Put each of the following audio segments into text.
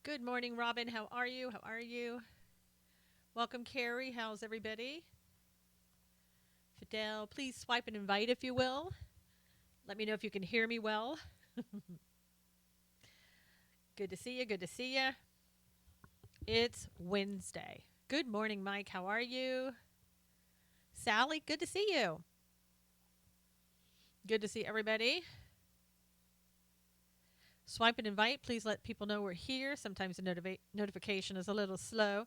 Good morning, Robin. How are you? How are you? Welcome, Carrie. How's everybody? Fidel, please swipe and invite if you will. Let me know if you can hear me well. Good to see you. Good to see you. It's Wednesday. Good morning, Mike. How are you? Sally, good to see you. Good to see everybody. Swipe and invite. Please let people know we're here. Sometimes the notification is a little slow.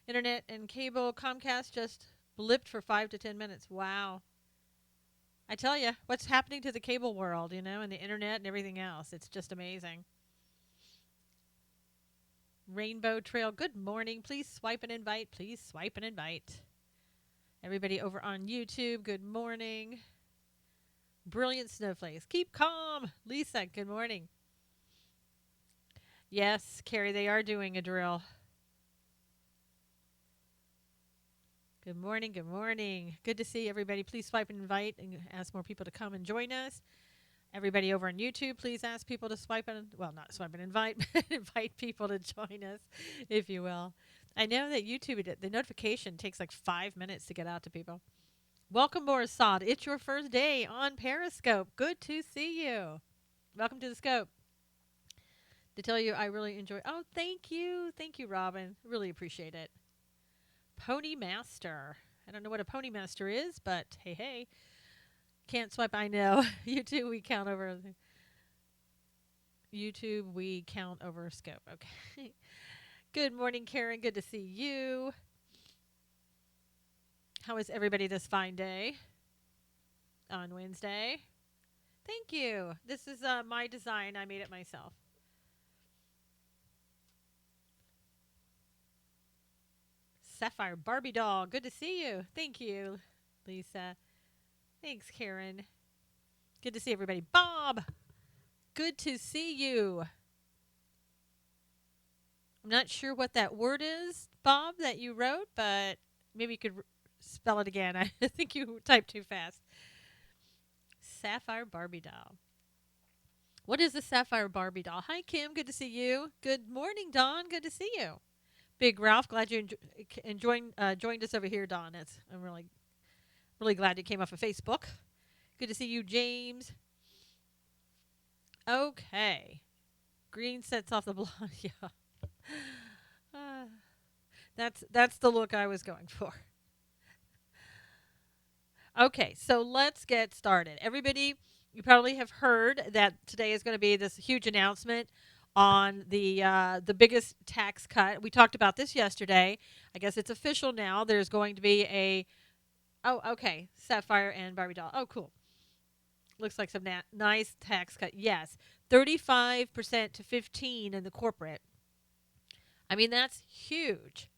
Internet and cable Comcast just blipped for 5 to 10 minutes. Wow. I tell you, what's happening to the cable world, and the internet and everything else. It's just amazing. Rainbow Trail, good morning. Please swipe and invite. Please swipe and invite. Everybody over on YouTube, good morning. Brilliant snowflakes. Keep calm. Lisa, good morning. Yes, Carrie, they are doing a drill. Good morning. Good morning. Good to see everybody. Please swipe and invite and ask more people to come and join us. Everybody over on YouTube, please ask people to swipe and, well, not swipe and invite, but invite people to join us, if you will. I know that YouTube, the notification takes like 5 minutes to get out to people. Welcome, Borisad. It's your first day on Periscope. Good to see you. Welcome to the Scope. To tell you, I really enjoy. Oh, thank you. Thank you, Robin. Really appreciate it. Pony Master. I don't know what a Pony Master is, but hey, hey. Can't swipe. I know. YouTube, we count over. YouTube, we count over Scope. Okay. Good morning, Karen. Good to see you. How is everybody this fine day on Wednesday? Thank you. This is my design. I made it myself. Sapphire Barbie doll. Good to see you. Thank you, Lisa. Thanks, Karen. Good to see everybody. Bob, good to see you. I'm not sure what that word is, Bob, that you wrote, but maybe you could spell it again. I think you typed too fast. Sapphire Barbie doll. What is the Sapphire Barbie doll? Hi, Kim. Good to see you. Good morning, Dawn. Good to see you. Big Ralph, glad you joined us over here, Dawn. I'm really glad you came off of Facebook. Good to see you, James. Okay. Green sets off the blonde. Yeah. Uh, that's the look I was going for. Okay, so let's get started. Everybody, you probably have heard that today is going to be this huge announcement on the biggest tax cut. We talked about this yesterday. I guess it's official now. There's going to be okay, Sapphire and Barbie doll. Oh, cool. Looks like some nice tax cut. Yes, 35% to 15 in the corporate. I mean, that's huge.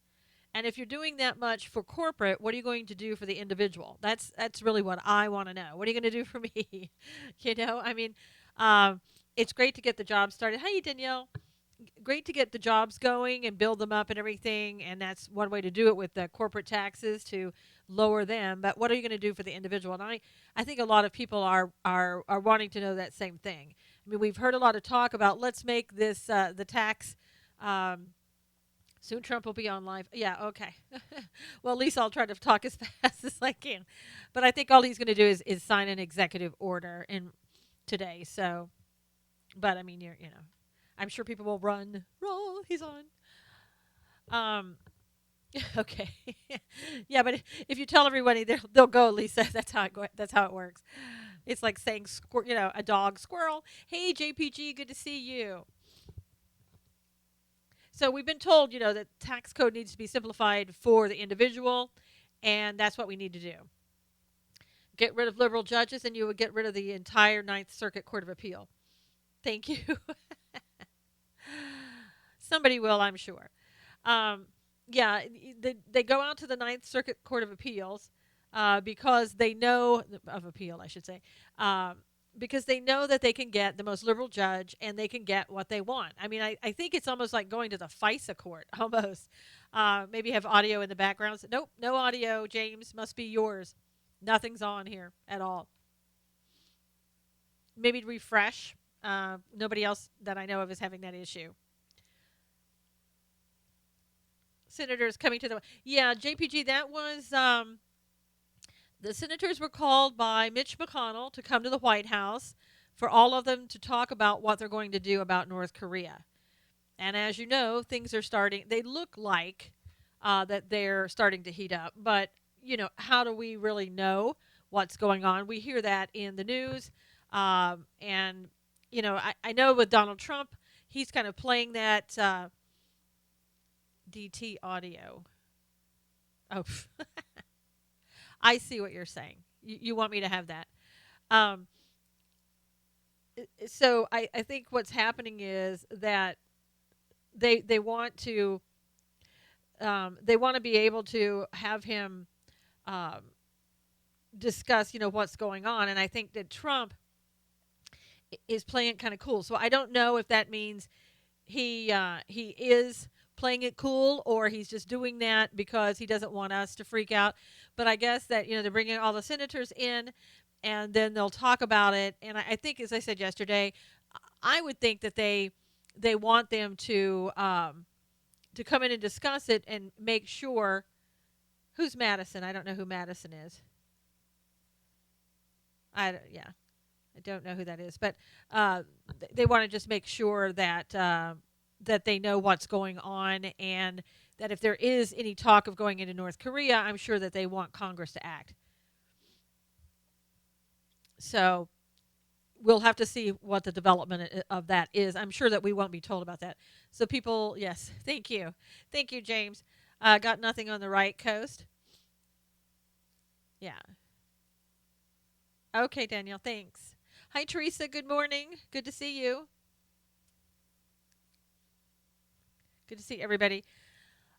And if you're doing that much for corporate, what are you going to do for the individual? That's really what I want to know. What are you going to do for me? I mean, um, it's great to get the job started. Hey, Danielle. Great to get the jobs going and build them up and everything. And that's one way to do it with the corporate taxes to lower them. But what are you going to do for the individual? And I think a lot of people are wanting to know that same thing. I mean, we've heard a lot of talk about let's make this the tax. Soon Trump will be on live. Yeah, okay. Well, at least I'll try to talk as fast as I can. But I think all he's going to do is sign an executive order in today. So, but I mean, I'm sure people will run. Roll, he's on. Um, okay. Yeah, but if you tell everybody, they'll go. Lisa, that's how it works. It's like saying, a dog, squirrel. Hey, JPG, good to see you. So we've been told, that tax code needs to be simplified for the individual, and that's what we need to do. Get rid of liberal judges, and you would get rid of the entire Ninth Circuit Court of Appeal. Thank you. Somebody will, I'm sure. Um, yeah, they go out to the Ninth Circuit Court of Appeals because they know of appeal, I should say, because they know that they can get the most liberal judge and they can get what they want. I mean, I think it's almost like going to the FISA court, almost. Maybe have audio in the background. Nope, no audio, James. Must be yours. Nothing's on here at all. Maybe refresh. Nobody else that I know of is having that issue. Senators coming to the yeah, JPG. That was the senators were called by Mitch McConnell to come to the White House for all of them to talk about what they're going to do about North Korea. And as you know, things are starting. They look like that they're starting to heat up, but how do we really know what's going on? We hear that in the news, and I know with Donald Trump, he's kind of playing that DT audio. Oh, I see what you're saying. You want me to have that. Um, so I think what's happening is that they want to they want to be able to have him um, discuss what's going on, and I think that Trump is playing it kind of cool. So I don't know if that means he is playing it cool or he's just doing that because he doesn't want us to freak out. But I guess that they're bringing all the senators in, and then they'll talk about it. And I think, as I said yesterday, I would think that they want them to come in and discuss it and make sure. Who's Madison? I don't know who Madison is. Yeah, I don't know who that is, but uh, they want to just make sure that that they know what's going on, and that if there is any talk of going into North Korea, I'm sure that they want Congress to act. So we'll have to see what the development of that is. I'm sure that we won't be told about that. So people, yes, thank you, James. Got nothing on the right coast. Yeah. Okay, Danielle. Thanks. Hi, Teresa. Good morning. Good to see you. Good to see everybody.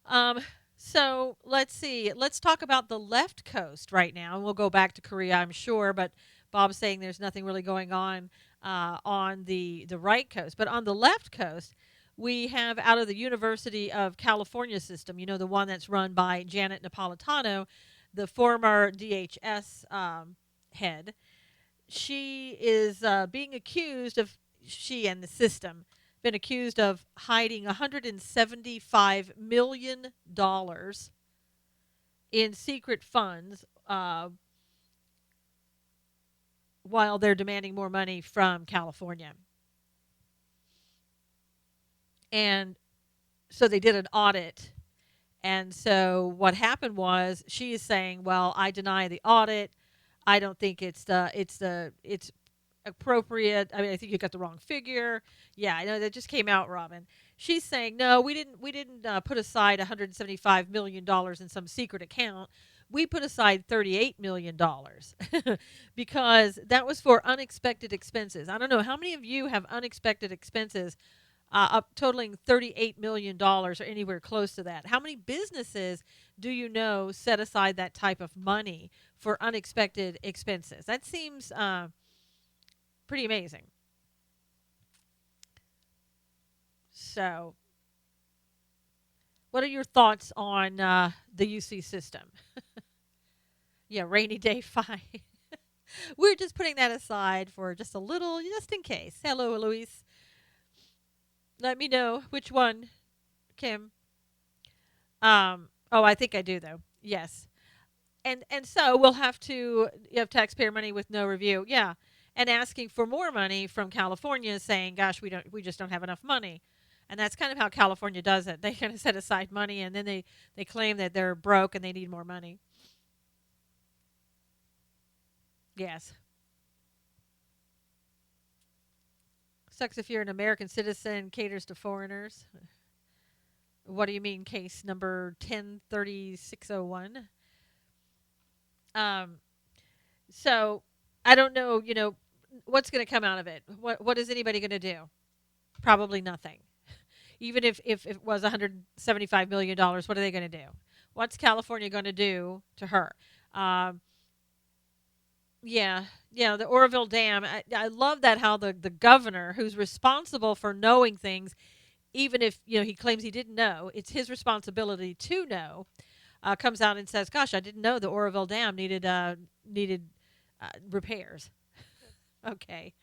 Um, so let's see. Let's talk about the left coast right now, and we'll go back to Korea, I'm sure. But Bob's saying there's nothing really going on the right coast, but on the left coast, we have out of the University of California system. The one that's run by Janet Napolitano, the former DHS head. She is being accused of she and the system been accused of hiding $175 million in secret funds while they're demanding more money from California. And so they did an audit. And so what happened was she is saying, "Well, I deny the audit. I don't think it's appropriate. I mean, I think you got the wrong figure." Yeah, I know that just came out, Robin. She's saying, "No, we didn't put aside $175 million in some secret account. We put aside $38 million because that was for unexpected expenses. I don't know how many of you have unexpected expenses up totaling $38 million or anywhere close to that. How many businesses do you know set aside that type of money for unexpected expenses? That seems pretty amazing. So, what are your thoughts on the UC system? Yeah, rainy day fine. We're just putting that aside for just a little, just in case. Hello, Luis. Let me know which one, Kim. Oh, I think I do though. Yes. And so we'll have to have taxpayer money with no review. Yeah. And asking for more money from California saying, "Gosh, we just don't have enough money." And that's kind of how California does it. They kind of set aside money and then they claim that they're broke and they need more money. Yes. Sucks if you're an American citizen, caters to foreigners. What do you mean, case number 103601? Um, so I don't know, what's going to come out of it. What is anybody going to do? Probably nothing. Even if it was $175 million, what are they going to do? What's California going to do to her? Um, yeah, yeah, the Oroville Dam. I love that how the governor, who's responsible for knowing things, even if he claims he didn't know, it's his responsibility to know. Comes out and says, "Gosh, I didn't know the Oroville Dam needed repairs." Okay,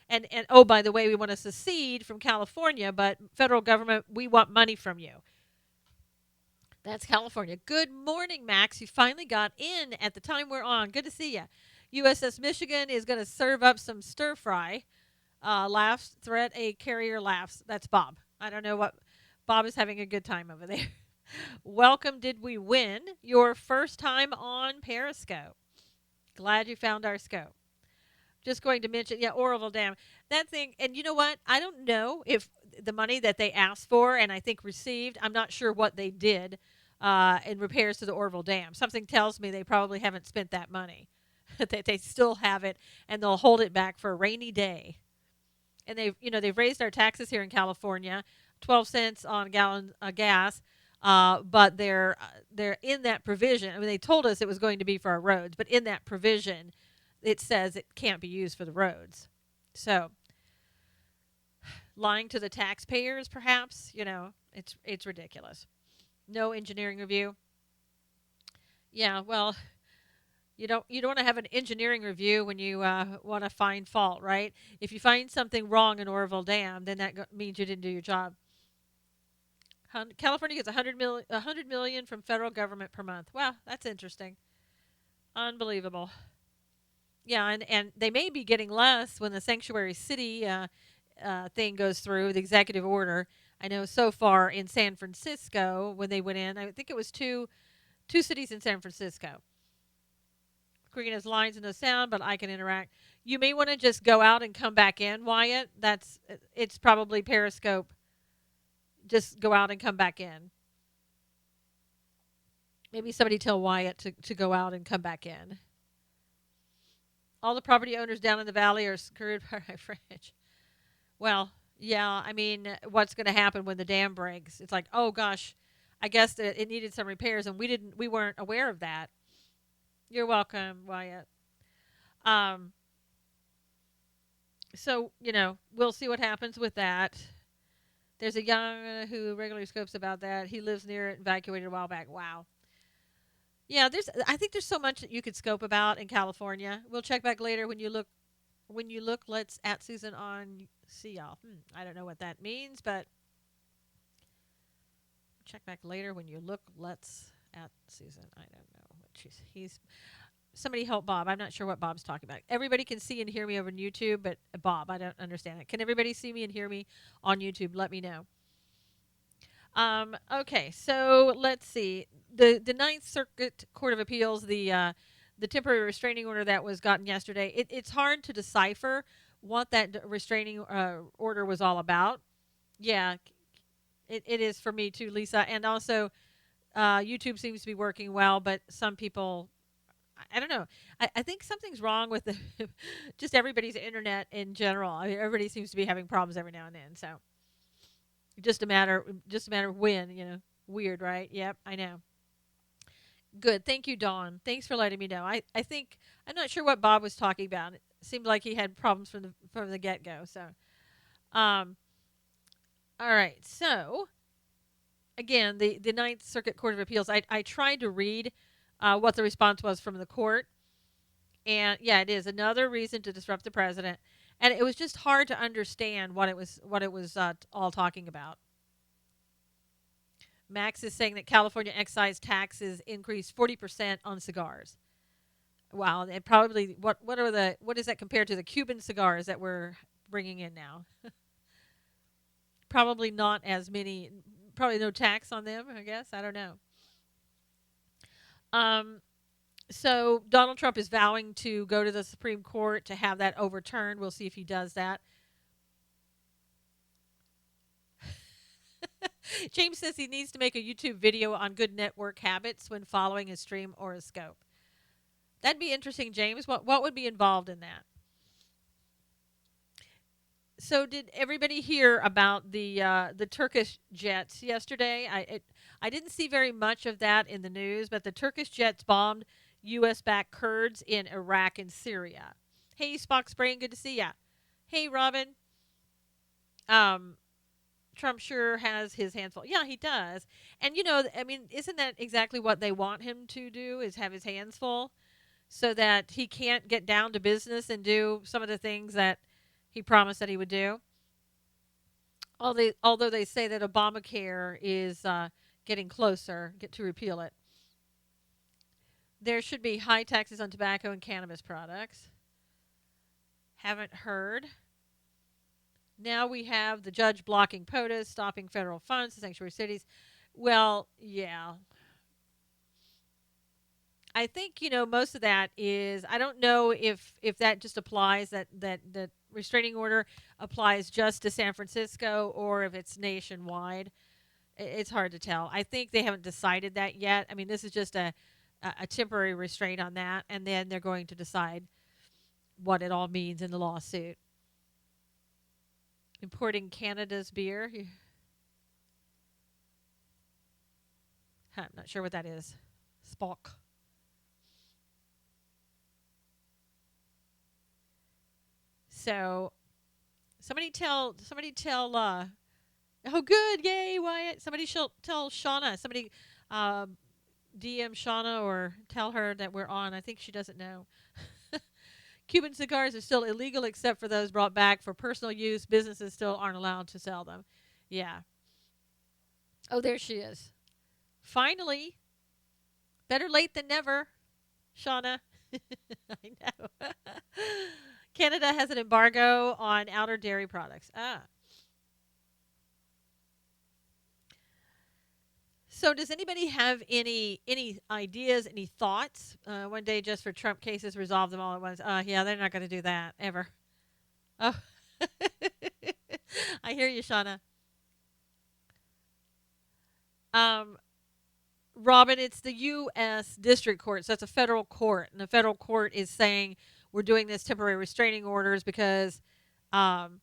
and oh, by the way, we want to secede from California, but federal government, we want money from you. That's California. Good morning, Max. You finally got in at the time we're on. Good to see you. USS Michigan is going to serve up some stir fry. Laughs, threat, a carrier laughs. That's Bob. I don't know what. Bob is having a good time over there. Welcome. Did we win your first time on Periscope? Glad you found our scope. Just going to mention, yeah, Oroville Dam. That thing, and you know what? I don't know if the money that they asked for and I think received, I'm not sure what they did in repairs to the Oroville Dam. Something tells me they probably haven't spent that money. They still have it, and they'll hold it back for a rainy day. And they've raised our taxes here in California, 12 cents on a gallon of gas. But they're in that provision. I mean, they told us it was going to be for our roads, but in that provision, it says it can't be used for the roads. So, lying to the taxpayers, perhaps, it's ridiculous. No engineering review. Yeah, well, you don't want to have an engineering review when you want to find fault, right? If you find something wrong in Oroville Dam, then that means you didn't do your job. California gets 100 million from federal government per month. Wow, that's interesting. Unbelievable. Yeah, and they may be getting less when the sanctuary city thing goes through the executive order. I know so far in San Francisco when they went in, I think it was two cities in San Francisco. Green has lines and no sound, but I can interact. You may want to just go out and come back in, Wyatt. It's probably Periscope. Just go out and come back in. Maybe somebody tell Wyatt to go out and come back in. All the property owners down in the valley are screwed by my fridge. Well, yeah, I mean, what's going to happen when the dam breaks? It's like, oh gosh, I guess that it needed some repairs, and we weren't aware of that. You're welcome, Wyatt. Um, so we'll see what happens with that. There's a young who regularly scopes about that. He lives near it, evacuated a while back. Wow. Yeah, I think there's so much that you could scope about in California. We'll check back later when you look. When you look, let's at Susan on see y'all. I don't know what that means, but check back later when you look. Let's at Susan. I don't know what he's. Somebody help Bob. I'm not sure what Bob's talking about. Everybody can see and hear me over on YouTube, but Bob, I don't understand it. Can everybody see me and hear me on YouTube? Let me know. Okay, so let's see. The Ninth Circuit Court of Appeals, the temporary restraining order that was gotten yesterday. It's hard to decipher what that restraining order was all about. Yeah, it is for me too, Lisa. And also, YouTube seems to be working well, but some people, I don't know. I think something's wrong with just everybody's internet in general. I mean, everybody seems to be having problems every now and then. So just a matter of when. Weird, right? Yep, I know. Good. Thank you, Dawn. Thanks for letting me know. I think I'm not sure what Bob was talking about. It seemed like he had problems from the get go. So, um, all right. So again, the Ninth Circuit Court of Appeals. I tried to read what the response was from the court, and yeah, it is another reason to disrupt the president. And it was just hard to understand what it was all talking about. Max is saying that California excise taxes increased 40% on cigars. Wow, and probably what is that compared to the Cuban cigars that we're bringing in now? Probably not as many. Probably no tax on them. I guess I don't know. Um, so Donald Trump is vowing to go to the Supreme Court to have that overturned. We'll see if he does that. James says he needs to make a YouTube video on good network habits when following a stream or a scope. That'd be interesting, James. What would be involved in that? So, did everybody hear about the Turkish jets yesterday? I didn't see very much of that in the news, but the Turkish jets bombed U.S. backed Kurds in Iraq and Syria. Hey, Spock's brain, good to see ya. Hey, Robin. Um, Trump sure has his hands full. Yeah, he does. And I mean, isn't that exactly what they want him to do? Is have his hands full, so that he can't get down to business and do some of the things that he promised that he would do. Although they say that Obamacare is getting closer, get to repeal it. There should be high taxes on tobacco and cannabis products. Haven't heard. Now we have the judge blocking POTUS, stopping federal funds to sanctuary cities. Well, yeah. I think most of that is I don't know if that just applies that restraining order applies just to San Francisco or if it's nationwide. It's hard to tell. I think they haven't decided that yet. I mean, this is just a temporary restraint on that, and then they're going to decide what it all means in the lawsuit. Importing Canada's beer. I'm not sure what that is. Spock. So somebody tell oh good, yay, Wyatt. Somebody tell Shauna. Somebody um DM Shauna or tell her that we're on. I think she doesn't know. Cuban cigars are still illegal except for those brought back for personal use. Businesses still aren't allowed to sell them. Yeah. Oh, there she is. Finally. Better late than never, Shauna. I know. Canada has an embargo on outer dairy products. Ah. So, does anybody have any ideas, any thoughts? One day, just for Trump cases, resolve them all at once. Yeah, they're not going to do that ever. Oh, I hear you, Shauna. Um, Robin, it's the U.S. District Court, so it's a federal court, and the federal court is saying we're doing this temporary restraining orders because, um,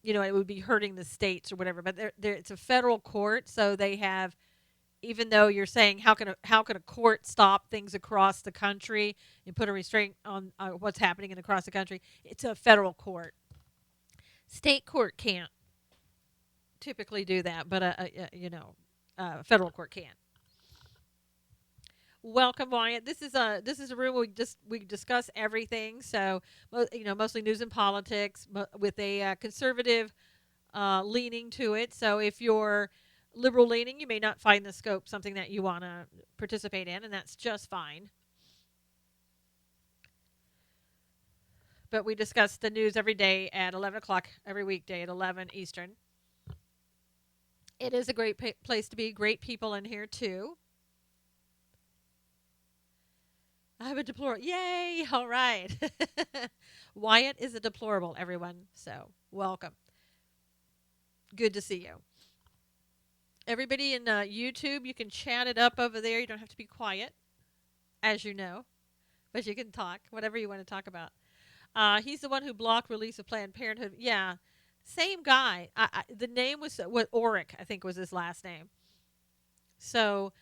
it would be hurting the states or whatever. But it's a federal court, so they have. Even though you're saying how can a court stop things across the country and put a restraint on what's happening across the country, it's a federal court. State court can't typically do that, but federal court can. Welcome, Wyatt. This is a room where we discuss everything. So mostly news and politics, with a conservative leaning to it. So if you're liberal leaning, you may not find the scope something that you want to participate in, and that's just fine. But we discuss the news every day at 11 o'clock, every weekday at 11 Eastern. It is a great place to be. Great people in here, too. I have a deplorable. Yay! All right. Wyatt is a deplorable, everyone. So, welcome. Good to see you. Everybody in YouTube, you can chat it up over there. You don't have to be quiet, as you know, but you can talk, whatever you want to talk about. He's the one who blocked release of Planned Parenthood. Yeah, same guy. The name was what Oric, I think, was his last name. So,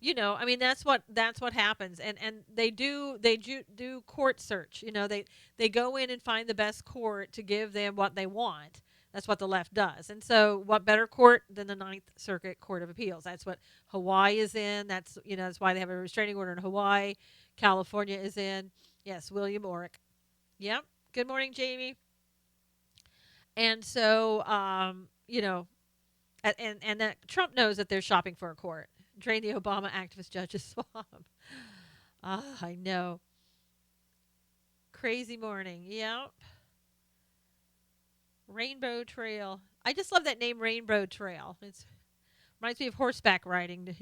I mean, that's what happens, and they do court search. They go in and find the best court to give them what they want. That's what the left does. And so, what better court than the Ninth Circuit Court of Appeals? That's what Hawaii is in. That's why they have a restraining order in Hawaii. California is in. Yes, William Oric. Yep. Good morning, Jamie. And so, and that Trump knows that they're shopping for a court. Drain the Obama activist judge's swamp. I know. Crazy morning. Yep. Rainbow Trail. I just love that name, Rainbow Trail. It reminds me of horseback riding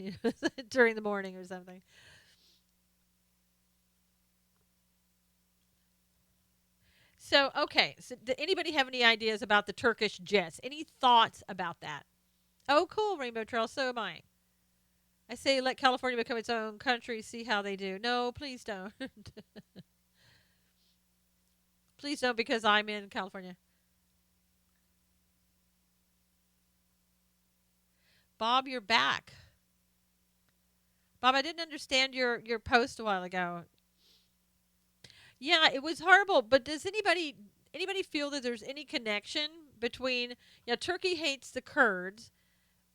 during the morning or something. So, okay. So, did anybody have any ideas about the Turkish jets? Any thoughts about that? Oh, cool, Rainbow Trail. So am I. I say let California become its own country, see how they do. No, please don't. Please don't, because I'm in California. Bob, you're back. Bob, I didn't understand your post a while ago. Yeah, it was horrible. But does anybody feel that there's any connection between? Yeah, Turkey hates the Kurds,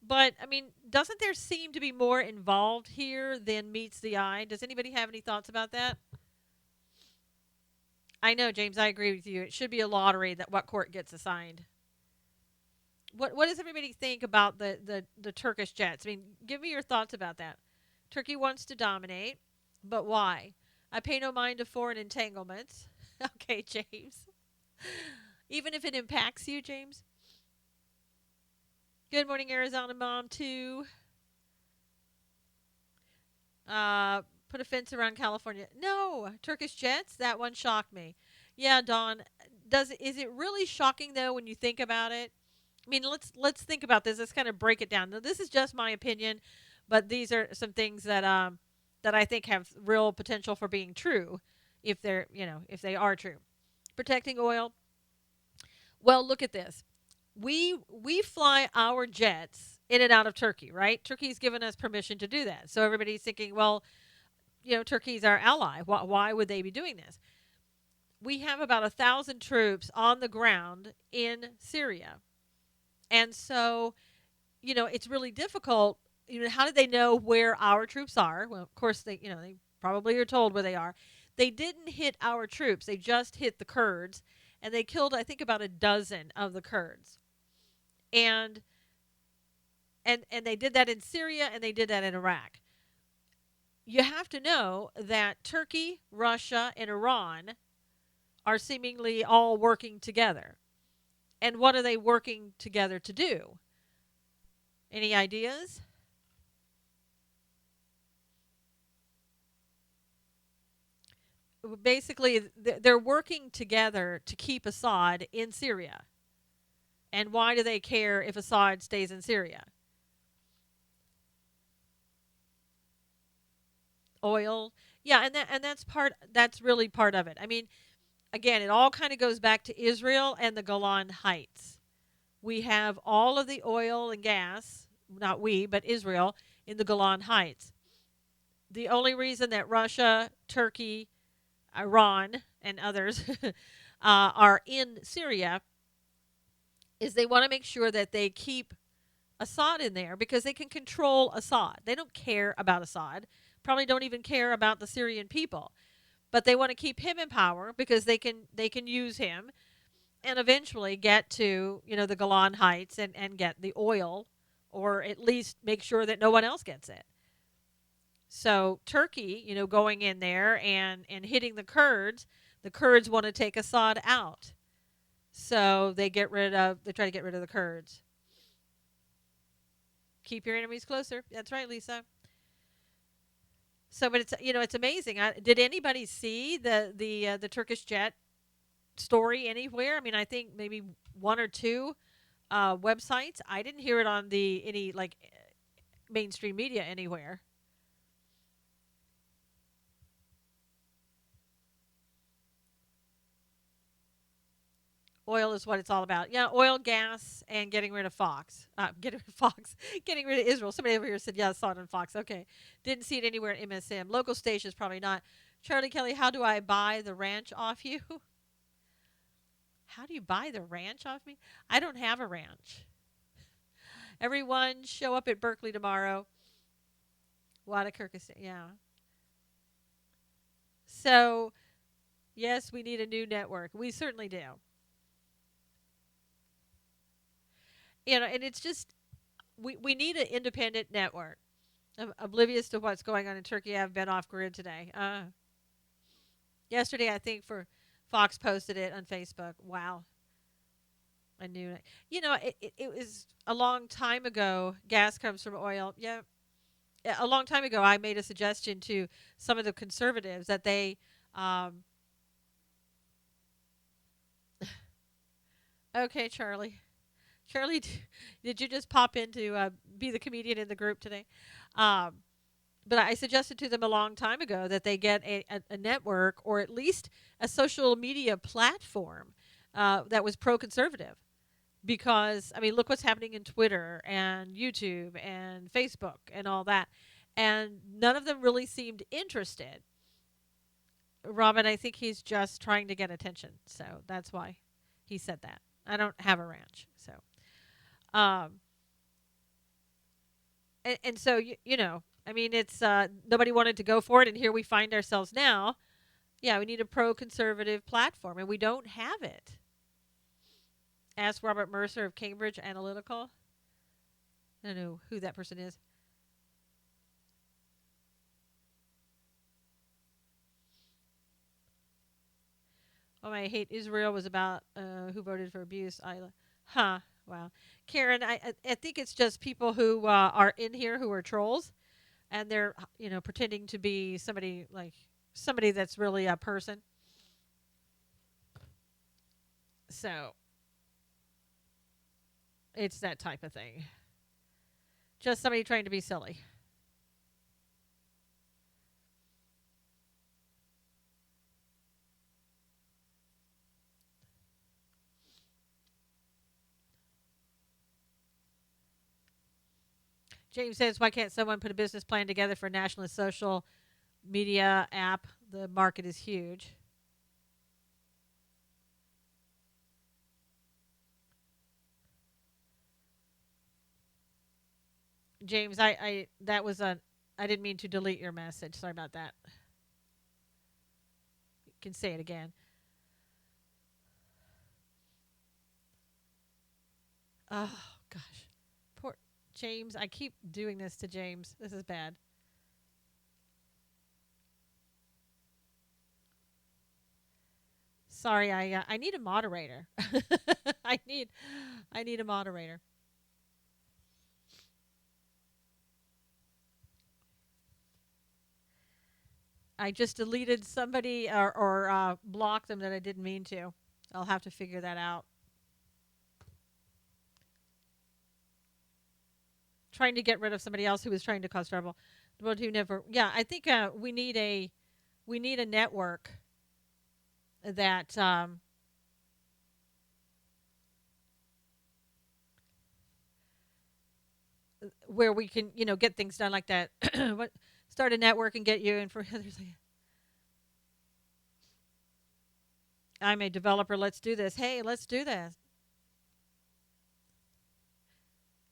but I mean, doesn't there seem to be more involved here than meets the eye? Does anybody have any thoughts about that? I know, James. I agree with you. It should be a lottery that what court gets assigned. What does everybody think about the Turkish jets? I mean, give me your thoughts about that. Turkey wants to dominate, but why? I pay no mind to foreign entanglements. Okay, James. Even if it impacts you, James. Good morning, Arizona mom. Too. Put a fence around California. No, Turkish jets. That one shocked me. Yeah, Dawn. Is it really shocking though when you think about it? I mean, let's think about this. Let's kind of break it down. Now, this is just my opinion, but these are some things that I think have real potential for being true, if they're if they are true. Protecting oil. Well, look at this. We fly our jets in and out of Turkey, right? Turkey's given us permission to do that. So everybody's thinking, well, Turkey's our ally. Why would they be doing this? We have about 1,000 troops on the ground in Syria, and so it's really difficult. How did they know where our troops are? Well, of course they probably are told where they are. They didn't hit our troops. They just hit the Kurds, and they killed I think about a dozen of the Kurds. And and they did that in Syria and they did that in Iraq. You have to know that Turkey, Russia, and Iran are seemingly all working together. And what are they working together to do? Any ideas? Basically, they're working together to keep Assad in Syria. And why do they care if Assad stays in Syria? Oil. Yeah, that's really part of it. I mean, again, it all kind of goes back to Israel and the Golan Heights. We have all of the oil and gas, not we, but Israel in the Golan Heights. The only reason that Russia, Turkey, Iran, and others are in Syria is they want to make sure that they keep Assad in there because they can control Assad. They don't care about Assad, probably don't even care about the Syrian people, but they want to keep him in power because they can use him and eventually get to the Golan Heights and get the oil, or at least make sure that no one else gets it. So Turkey, going in there and hitting the Kurds want to take Assad out. So they try to get rid of the Kurds. Keep your enemies closer. That's right, Lisa. So, but it's amazing. Did anybody see the Turkish jet story anywhere? I mean, I think maybe one or two websites. I didn't hear it on the any like mainstream media anywhere. Oil is what it's all about. Yeah, oil, gas, and getting rid of Fox. Getting rid of Fox. Getting rid of Israel. Somebody over here said, yeah, I saw it on Fox. Okay. Didn't see it anywhere in MSM. Local stations, probably not. Charlie Kelly, how do I buy the ranch off you? How do you buy the ranch off me? I don't have a ranch. Everyone show up at Berkeley tomorrow. Wadakurkistan. Yeah. So, yes, we need a new network. We certainly do. And it's just we need an independent network. I'm oblivious to what's going on in Turkey. I've been off grid today. Yesterday, I think for Fox posted it on Facebook. Wow, I knew it. It was a long time ago. Gas comes from oil. Yeah, a long time ago, I made a suggestion to some of the conservatives that they. Okay, Charlie. Charlie, did you just pop in to be the comedian in the group today? Um, but I suggested to them a long time ago that they get a network or at least a social media platform that was pro conservative. Because, I mean, look what's happening in Twitter and YouTube and Facebook and all that. And none of them really seemed interested. Robin, I think he's just trying to get attention. So that's why he said that. I don't have a ranch. So, um, and so, I mean, it's nobody wanted to go for it. And here we find ourselves now. Yeah, we need a pro conservative platform, and we don't have it. Ask Robert Mercer of Cambridge Analytical. I don't know who that person is. Oh, I hate Israel was about who voted for abuse. Huh. Wow. Karen, I think it's just people who are in here who are trolls, and they're pretending to be somebody like somebody that's really a person. So it's that type of thing. Just somebody trying to be silly. James says, why can't someone put a business plan together for a nationalist social media app? The market is huge. James, I that was a I didn't mean to delete your message. Sorry about that. You can say it again. Oh gosh. Poor James. I keep doing this to James. This is bad. Sorry, I need a moderator. I need I need a moderator. I just deleted somebody or blocked them that I didn't mean to. I'll have to figure that out. Trying to get rid of somebody else who was trying to cause trouble, but who never. Yeah, I think we need a network that where we can get things done like that. What start a network and get you in for others. I'm a developer. Let's do this. Hey, let's do this.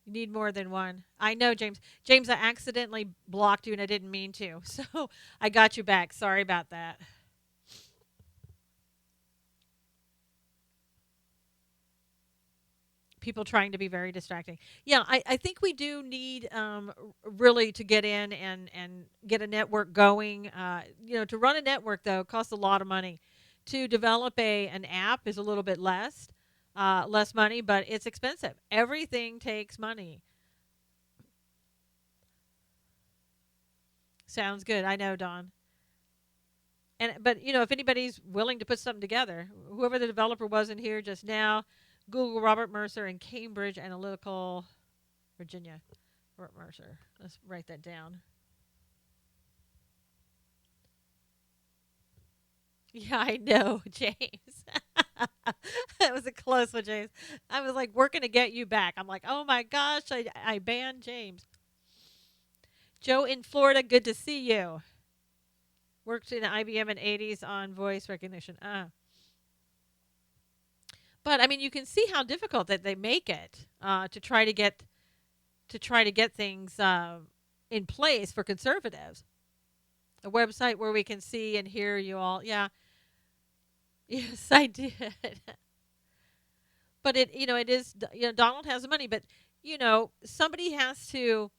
You need more than one. I know, James. James, I accidentally blocked you and I didn't mean to. So I got you back. Sorry about that. People trying to be very distracting. Yeah, I think we do need really to get in and get a network going. To run a network, though, costs a lot of money. To develop an app is a little bit less money, but it's expensive. Everything takes money. Sounds good. I know, Don. But if anybody's willing to put something together, whoever the developer was in here just now, Google Robert Mercer and Cambridge Analytical, Virginia. Robert Mercer. Let's write that down. Yeah, I know, James. That was a close one, James. I was like working to get you back. I'm like, oh my gosh, I banned James. Joe in Florida, good to see you. Worked in IBM in '80s on voice recognition. But I mean, you can see how difficult that they make it to try to get things in place for conservatives. A website where we can see and hear you all. Yeah, yes, I did. But it is Donald has the money, but somebody has to.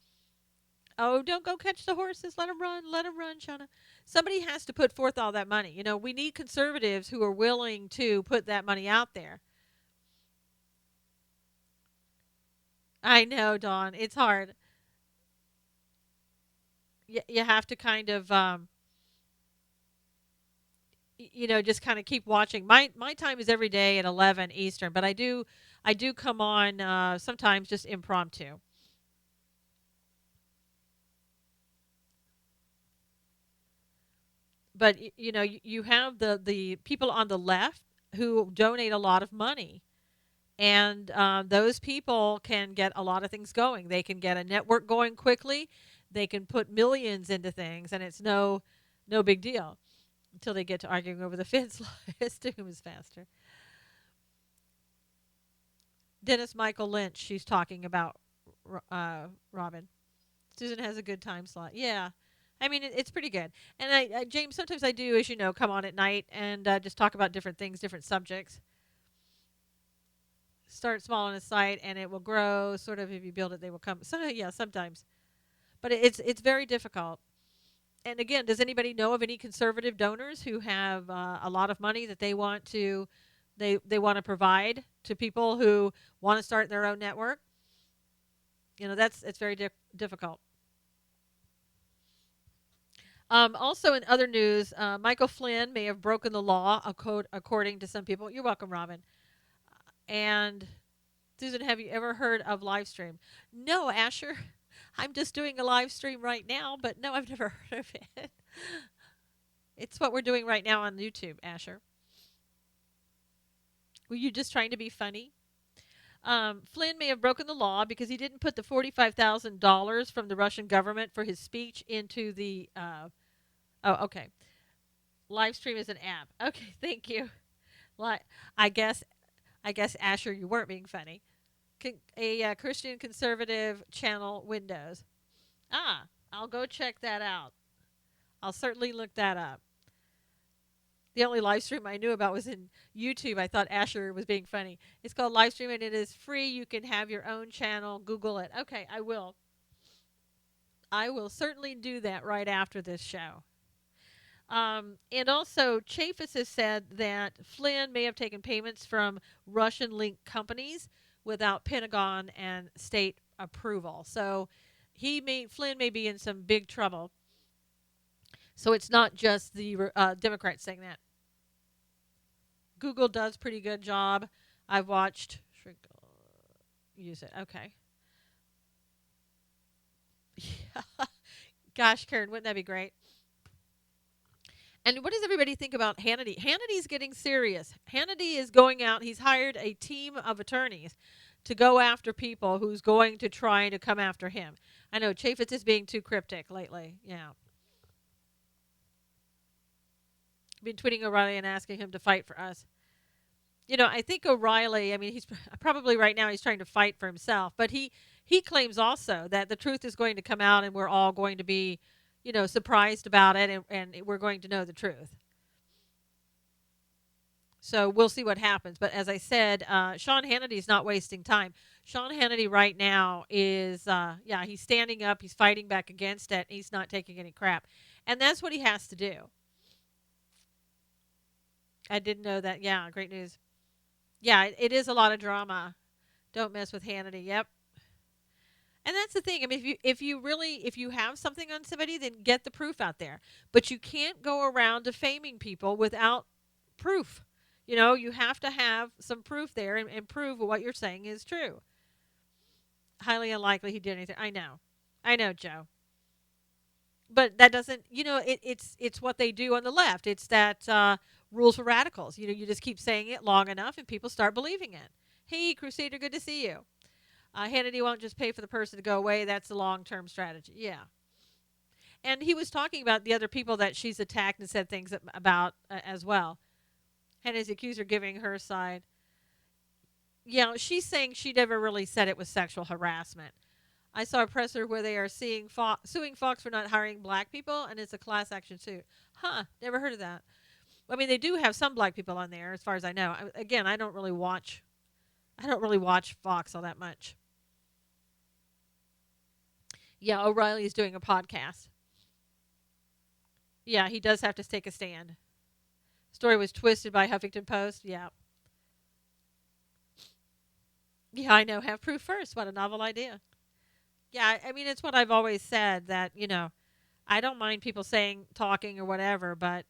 Oh, don't go catch the horses. Let them run. Let them run, Shauna. Somebody has to put forth all that money. We need conservatives who are willing to put that money out there. I know, Dawn. It's hard. You have to kind of just kind of keep watching. My time is every day at 11 Eastern, but I do come on sometimes just impromptu. But you have the people on the left who donate a lot of money, and those people can get a lot of things going. They can get a network going quickly. They can put millions into things, and it's no big deal until they get to arguing over the fence list. Who was faster? Dennis Michael Lynch. She's talking about Robin. Susan has a good time slot. Yeah. I mean, it's pretty good. And James, sometimes I do, as you know, come on at night and just talk about different things, different subjects. start small on a site and it will grow. Sort of, if you build it, they will come. So yeah, sometimes, but it's very difficult. And again, does anybody know of any conservative donors who have a lot of money that they want to provide to people who want to start their own network? That's it's very difficult. Also, in other news, Michael Flynn may have broken the law, according to some people. You're welcome, Robin. And Susan, have you ever heard of live stream? No, Asher. I'm just doing a live stream right now, but no, I've never heard of it. It's what we're doing right now on YouTube, Asher. Were you just trying to be funny? Flynn may have broken the law because he didn't put the $45,000 from the Russian government for his speech into the. Oh, okay. Live stream is an app. Okay, thank you. Like, I guess, I guess Asher, you weren't being funny. A Christian conservative channel, Windows. Ah, I'll go check that out. I'll certainly look that up. The only live stream I knew about was in YouTube. I thought Asher was being funny. It's called live stream and it is free. You can have your own channel. Google it. Okay, I will. I will certainly do that right after this show. And also, Chafis has said that Flynn may have taken payments from Russian linked companies without Pentagon and state approval. So Flynn may be in some big trouble. So it's not just the Democrats saying that. Google does pretty good job. I've watched use it. Okay. Yeah. Gosh, Karen, wouldn't that be great? And what does everybody think about Hannity? Hannity's getting serious. Hannity is going out. He's hired a team of attorneys to go after people who's going to try to come after him. I know Chaffetz is being too cryptic lately. Yeah. Been tweeting O'Reilly and asking him to fight for us. I think O'Reilly, I mean, he's probably right now he's trying to fight for himself, but he claims also that the truth is going to come out and we're all going to be, surprised about it and we're going to know the truth. So we'll see what happens. But as I said, Sean Hannity's not wasting time. Sean Hannity right now is, he's standing up. He's fighting back against it. He's not taking any crap. And that's what he has to do. I didn't know that. Yeah, great news. Yeah, it is a lot of drama. Don't mess with Hannity. Yep. And that's the thing. I mean, if you have something on somebody, then get the proof out there. But you can't go around defaming people without proof. You have to have some proof there and prove what you're saying is true. Highly unlikely he did anything. I know, Joe. But that doesn't, it's what they do on the left. It's that rules for radicals. You just keep saying it long enough and people start believing it. Hey, Crusader, good to see you. Hannity won't just pay for the person to go away. That's the long-term strategy. Yeah. And he was talking about the other people that she's attacked and said things about as well. Hannity's accuser giving her side. Yeah, she's saying she never really said it was sexual harassment. I saw a presser where they are suing Fox for not hiring black people, and it's a class action suit. Huh, never heard of that. I mean, they do have some black people on there, as far as I know. Again, I don't really watch Fox all that much. Yeah, O'Reilly is doing a podcast. Yeah, he does have to take a stand. Story was twisted by Huffington Post. Yeah. Yeah, I know. Have proof first. What a novel idea. Yeah, I mean, it's what I've always said that, I don't mind people talking or whatever, but,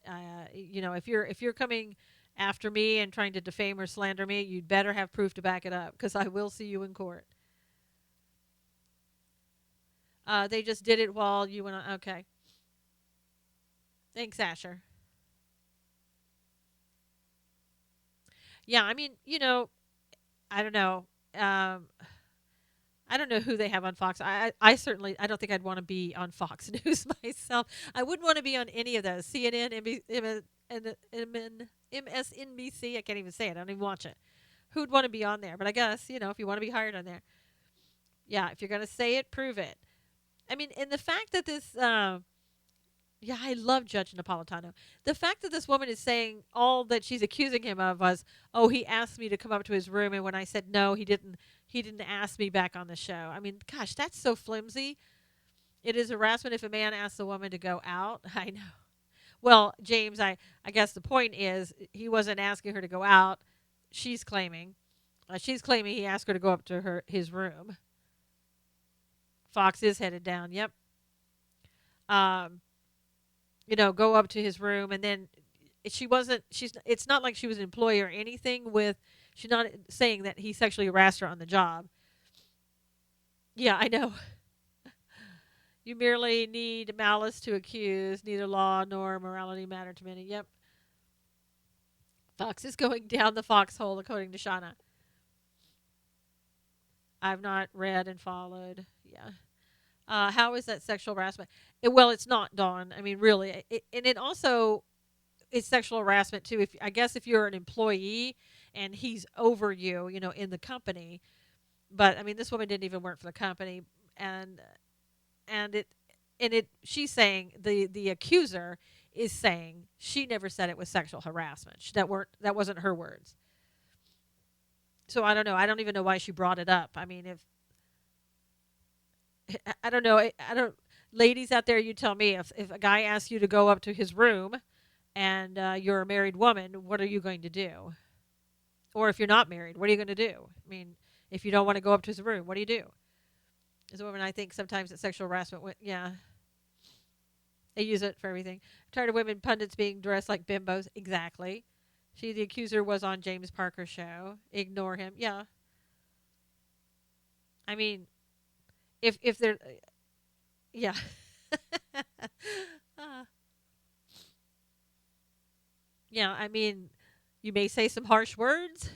if you're coming after me and trying to defame or slander me, you'd better have proof to back it up because I will see you in court. They just did it while you went on. Okay. Thanks, Asher. Yeah, I mean, I don't know. I don't know who they have on Fox. I certainly I don't think I'd want to be on Fox News myself. I wouldn't want to be on any of those. CNN, MSNBC. I can't even say it. I don't even watch it. Who'd want to be on there? But I guess if you want to be hired on there, yeah. If you're going to say it, prove it. I mean, and the fact that this Yeah, I love Judge Napolitano. The fact that this woman is saying all that she's accusing him of was, "Oh, he asked me to come up to his room, and when I said no, he didn't. He didn't ask me back on the show." I mean, gosh, that's so flimsy. It is harassment if a man asks a woman to go out. I know. Well, James, I guess the point is he wasn't asking her to go out. She's claiming. She's claiming he asked her to go up to his room. Fox is headed down. Yep. Um, go up to his room, and then she wasn't. She's. It's not like she was an employee or anything. With she's not saying that he sexually harassed her on the job. Yeah, I know. You merely need malice to accuse. Neither law nor morality matter to many. Yep. Fox is going down the foxhole, according to Shauna. I've not read and followed. Yeah. How is that sexual harassment? Well, it's not, Dawn. I mean, really, and it also is sexual harassment too. If I guess if you're an employee and he's over you, in the company. But I mean, this woman didn't even work for the company, and and it she's saying the accuser is saying she never said it was sexual harassment. That wasn't her words. So I don't know. I don't even know why she brought it up. I mean, if I don't know, I don't. Ladies out there, you tell me if a guy asks you to go up to his room and you're a married woman, what are you going to do? Or if you're not married, what are you going to do? I mean, if you don't want to go up to his room, what do you do? As a woman, I think sometimes that sexual harassment, yeah, they use it for everything. Tired of women pundits being dressed like bimbos. Exactly. The accuser, was on James Parker's show. Ignore him. Yeah. I mean, if they're, yeah. uh, yeah, I mean, you may say some harsh words.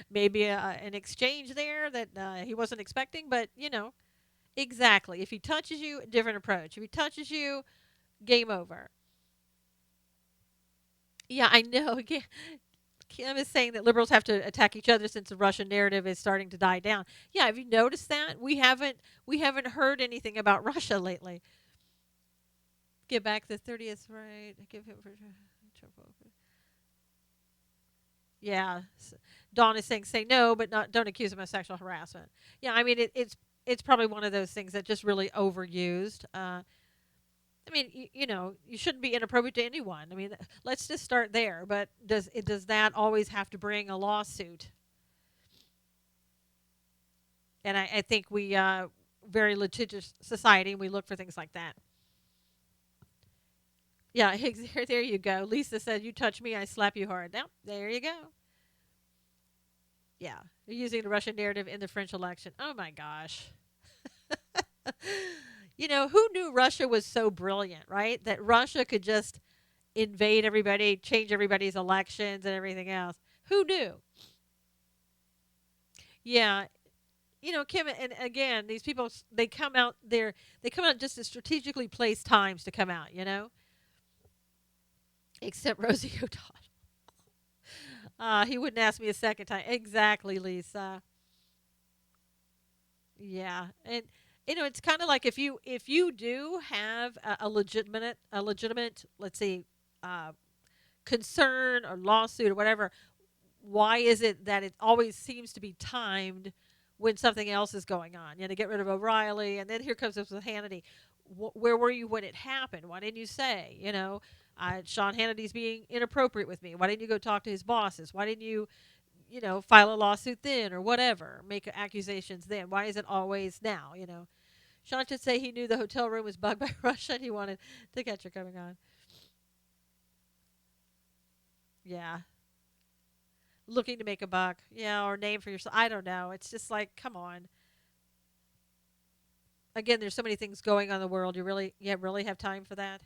Maybe an exchange there that he wasn't expecting, but exactly. If he touches you, different approach. If he touches you, game over. Yeah, I know. Kim is saying that liberals have to attack each other since the Russian narrative is starting to die down. Yeah, have you noticed that? We haven't heard anything about Russia lately. Get back the 30th right. Give him for yeah. Dawn is saying say no, but not don't accuse him of sexual harassment. Yeah, I mean it's probably one of those things that just really overused. I mean, you shouldn't be inappropriate to anyone. I mean, let's just start there. But does that always have to bring a lawsuit? And I think we very litigious society, and we look for things like that. Yeah, there you go. Lisa said, "You touch me, I slap you hard." Now, there you go. Yeah, they're using the Russian narrative in the French election. Oh my gosh. Who knew Russia was so brilliant, right? That Russia could just invade everybody, change everybody's elections and everything else. Who knew? Yeah, Kim, and again, these people they come out just at strategically placed times to come out. Except Rosie O'Donnell. He wouldn't ask me a second time. Exactly, Lisa. Yeah, and it's kind of like if you do have a legitimate, let's say, uh, concern or lawsuit or whatever, why is it that it always seems to be timed when something else is going on? To get rid of O'Reilly, and then here comes this with Hannity. Where were you when it happened? Why didn't you say, Sean Hannity's being inappropriate with me? Why didn't you go talk to his bosses? Why didn't you, file a lawsuit then or whatever, make accusations then? Why is it always now? Sean should say he knew the hotel room was bugged by Russia and he wanted to catch her coming on. Yeah, looking to make a buck, or name for yourself. I don't know. It's just like, come on. Again, there's so many things going on in the world. You really have time for that?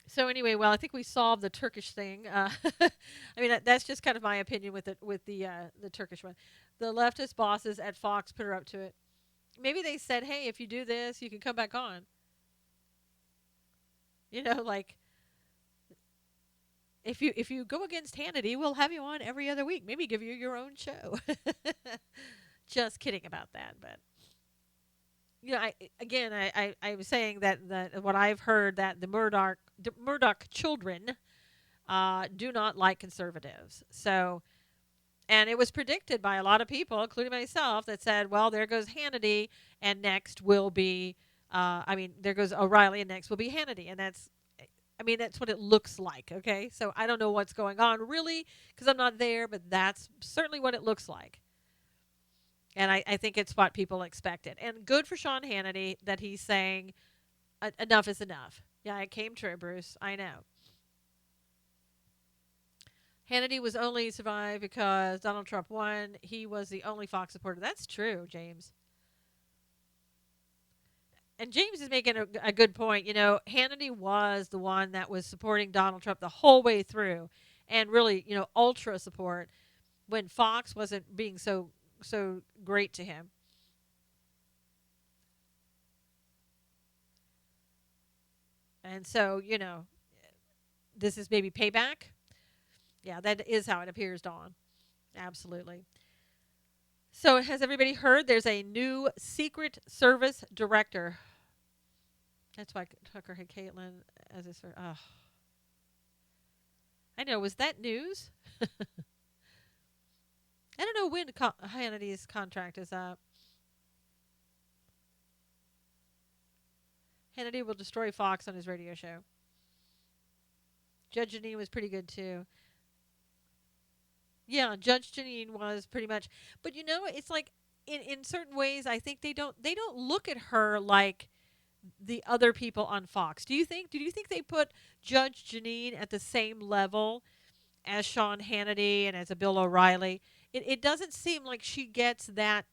So anyway, well, I think we solved the Turkish thing. I mean, that's just kind of my opinion with the Turkish one. The leftist bosses at Fox put her up to it. Maybe they said, "Hey, if you do this, you can come back on." Like if you go against Hannity, we'll have you on every other week. Maybe give you your own show. Just kidding about that, but I was saying that what I've heard that the Murdoch children do not like conservatives. So, and it was predicted by a lot of people, including myself, that said, well, there goes Hannity, and next will be, there goes O'Reilly, and next will be Hannity. And that's what it looks like, okay? So I don't know what's going on really because I'm not there, but that's certainly what it looks like. And I think it's what people expected. And good for Sean Hannity that he's saying enough is enough. Yeah, it came true, Bruce. I know. Hannity was only survived because Donald Trump won. He was the only Fox supporter. That's true, James. And James is making a good point. Hannity was the one that was supporting Donald Trump the whole way through, and really, ultra support when Fox wasn't being so great to him. And so, this is maybe payback. Yeah, that is how it appears, Dawn. Absolutely. So, has everybody heard there's a new Secret Service director? That's why Tucker had Caitlin as his. Oh, I know. Was that news? I don't know when Hannity's contract is up. Hannity will destroy Fox on his radio show. Judge Janine was pretty good too. Yeah, Judge Janine was pretty much. But it's like in certain ways, I think they don't look at her like the other people on Fox. Do you think they put Judge Janine at the same level as Sean Hannity and as a Bill O'Reilly? It doesn't seem like she gets that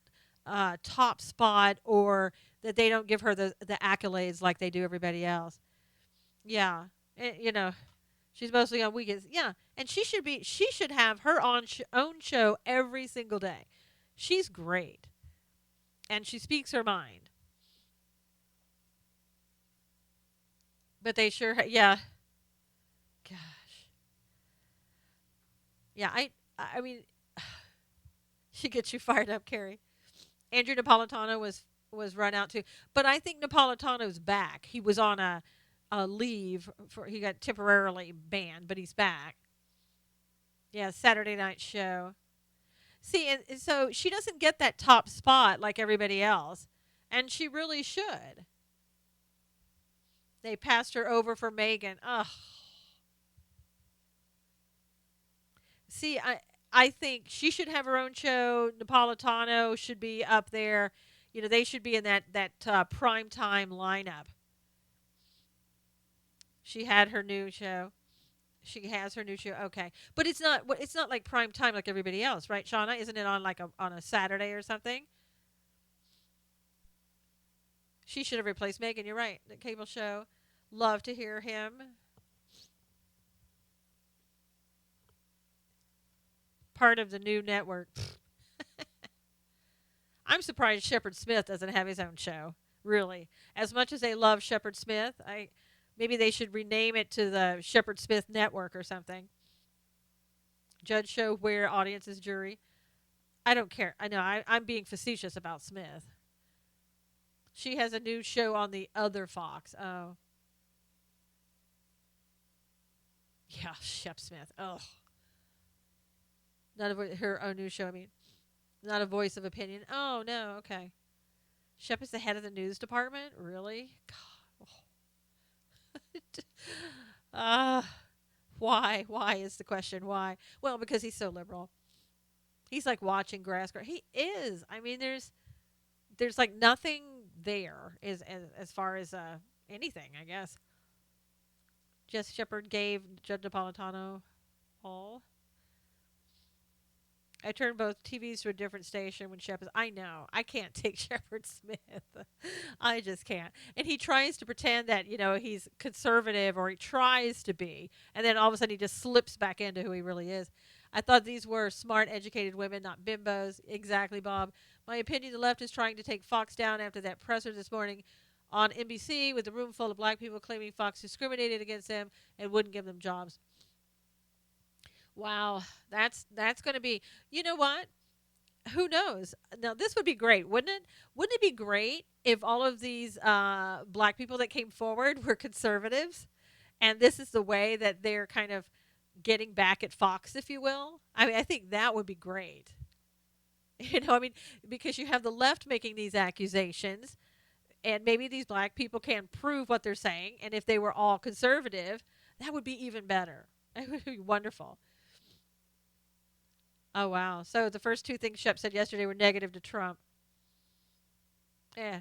top spot, or that they don't give her the accolades like they do everybody else. Yeah, she's mostly on weekends. Yeah, and she should have her own show every single day. She's great, and she speaks her mind. But they sure, yeah, gosh, yeah. I mean, she gets you fired up, Carrie. Andrew Napolitano was run out too, but I think Napolitano's back. He was on a leave for he got temporarily banned, but he's back. Yeah, Saturday night show. See, and so she doesn't get that top spot like everybody else, and she really should. They passed her over for Megan. Ugh. See, I think she should have her own show. Napolitano should be up there. They should be in that prime time lineup. She had her new show. She has her new show. Okay, but it's not like prime time like everybody else, right, Shauna? Isn't it on like on a Saturday or something? She should have replaced Megan. You're right. The cable show. Love to hear him. Part of the new network. I'm surprised Shepard Smith doesn't have his own show. Really, as much as they love Shepard Smith, I maybe they should rename it to the Shepard Smith Network or something. Judge show where audience is jury. I don't care. I know I'm being facetious about Smith. She has a new show on the other Fox. Oh, yeah, Shep Smith. Oh, not her own new show. I mean, not a voice of opinion. Oh no. Okay. Shep is the head of the news department. Really? God. uh, why? Why is the question? Why? Well, because he's so liberal. He's like watching grass grow. He is. I mean, there's like nothing there as far as anything. I guess. Jess Shepard gave Judd Napolitano all. I turned both TVs to a different station when Shep is. I know. I can't take Shepard Smith. I just can't. And he tries to pretend that, he's conservative, or he tries to be. And then all of a sudden he just slips back into who he really is. I thought these were smart, educated women, not bimbos. Exactly, Bob. My opinion, the left is trying to take Fox down after that presser this morning on NBC with a room full of black people claiming Fox discriminated against them and wouldn't give them jobs. Wow, that's going to be. You know what? who knows? Now this would be great, wouldn't it? Wouldn't it be great if all of these black people that came forward were conservatives, and this is the way that they're kind of getting back at Fox, if you will? I mean, I think that would be great. I mean, because you have the left making these accusations, and maybe these black people can't prove what they're saying, and if they were all conservative, that would be even better. It would be wonderful. Oh wow! So the first two things Shep said yesterday were negative to Trump. Eh,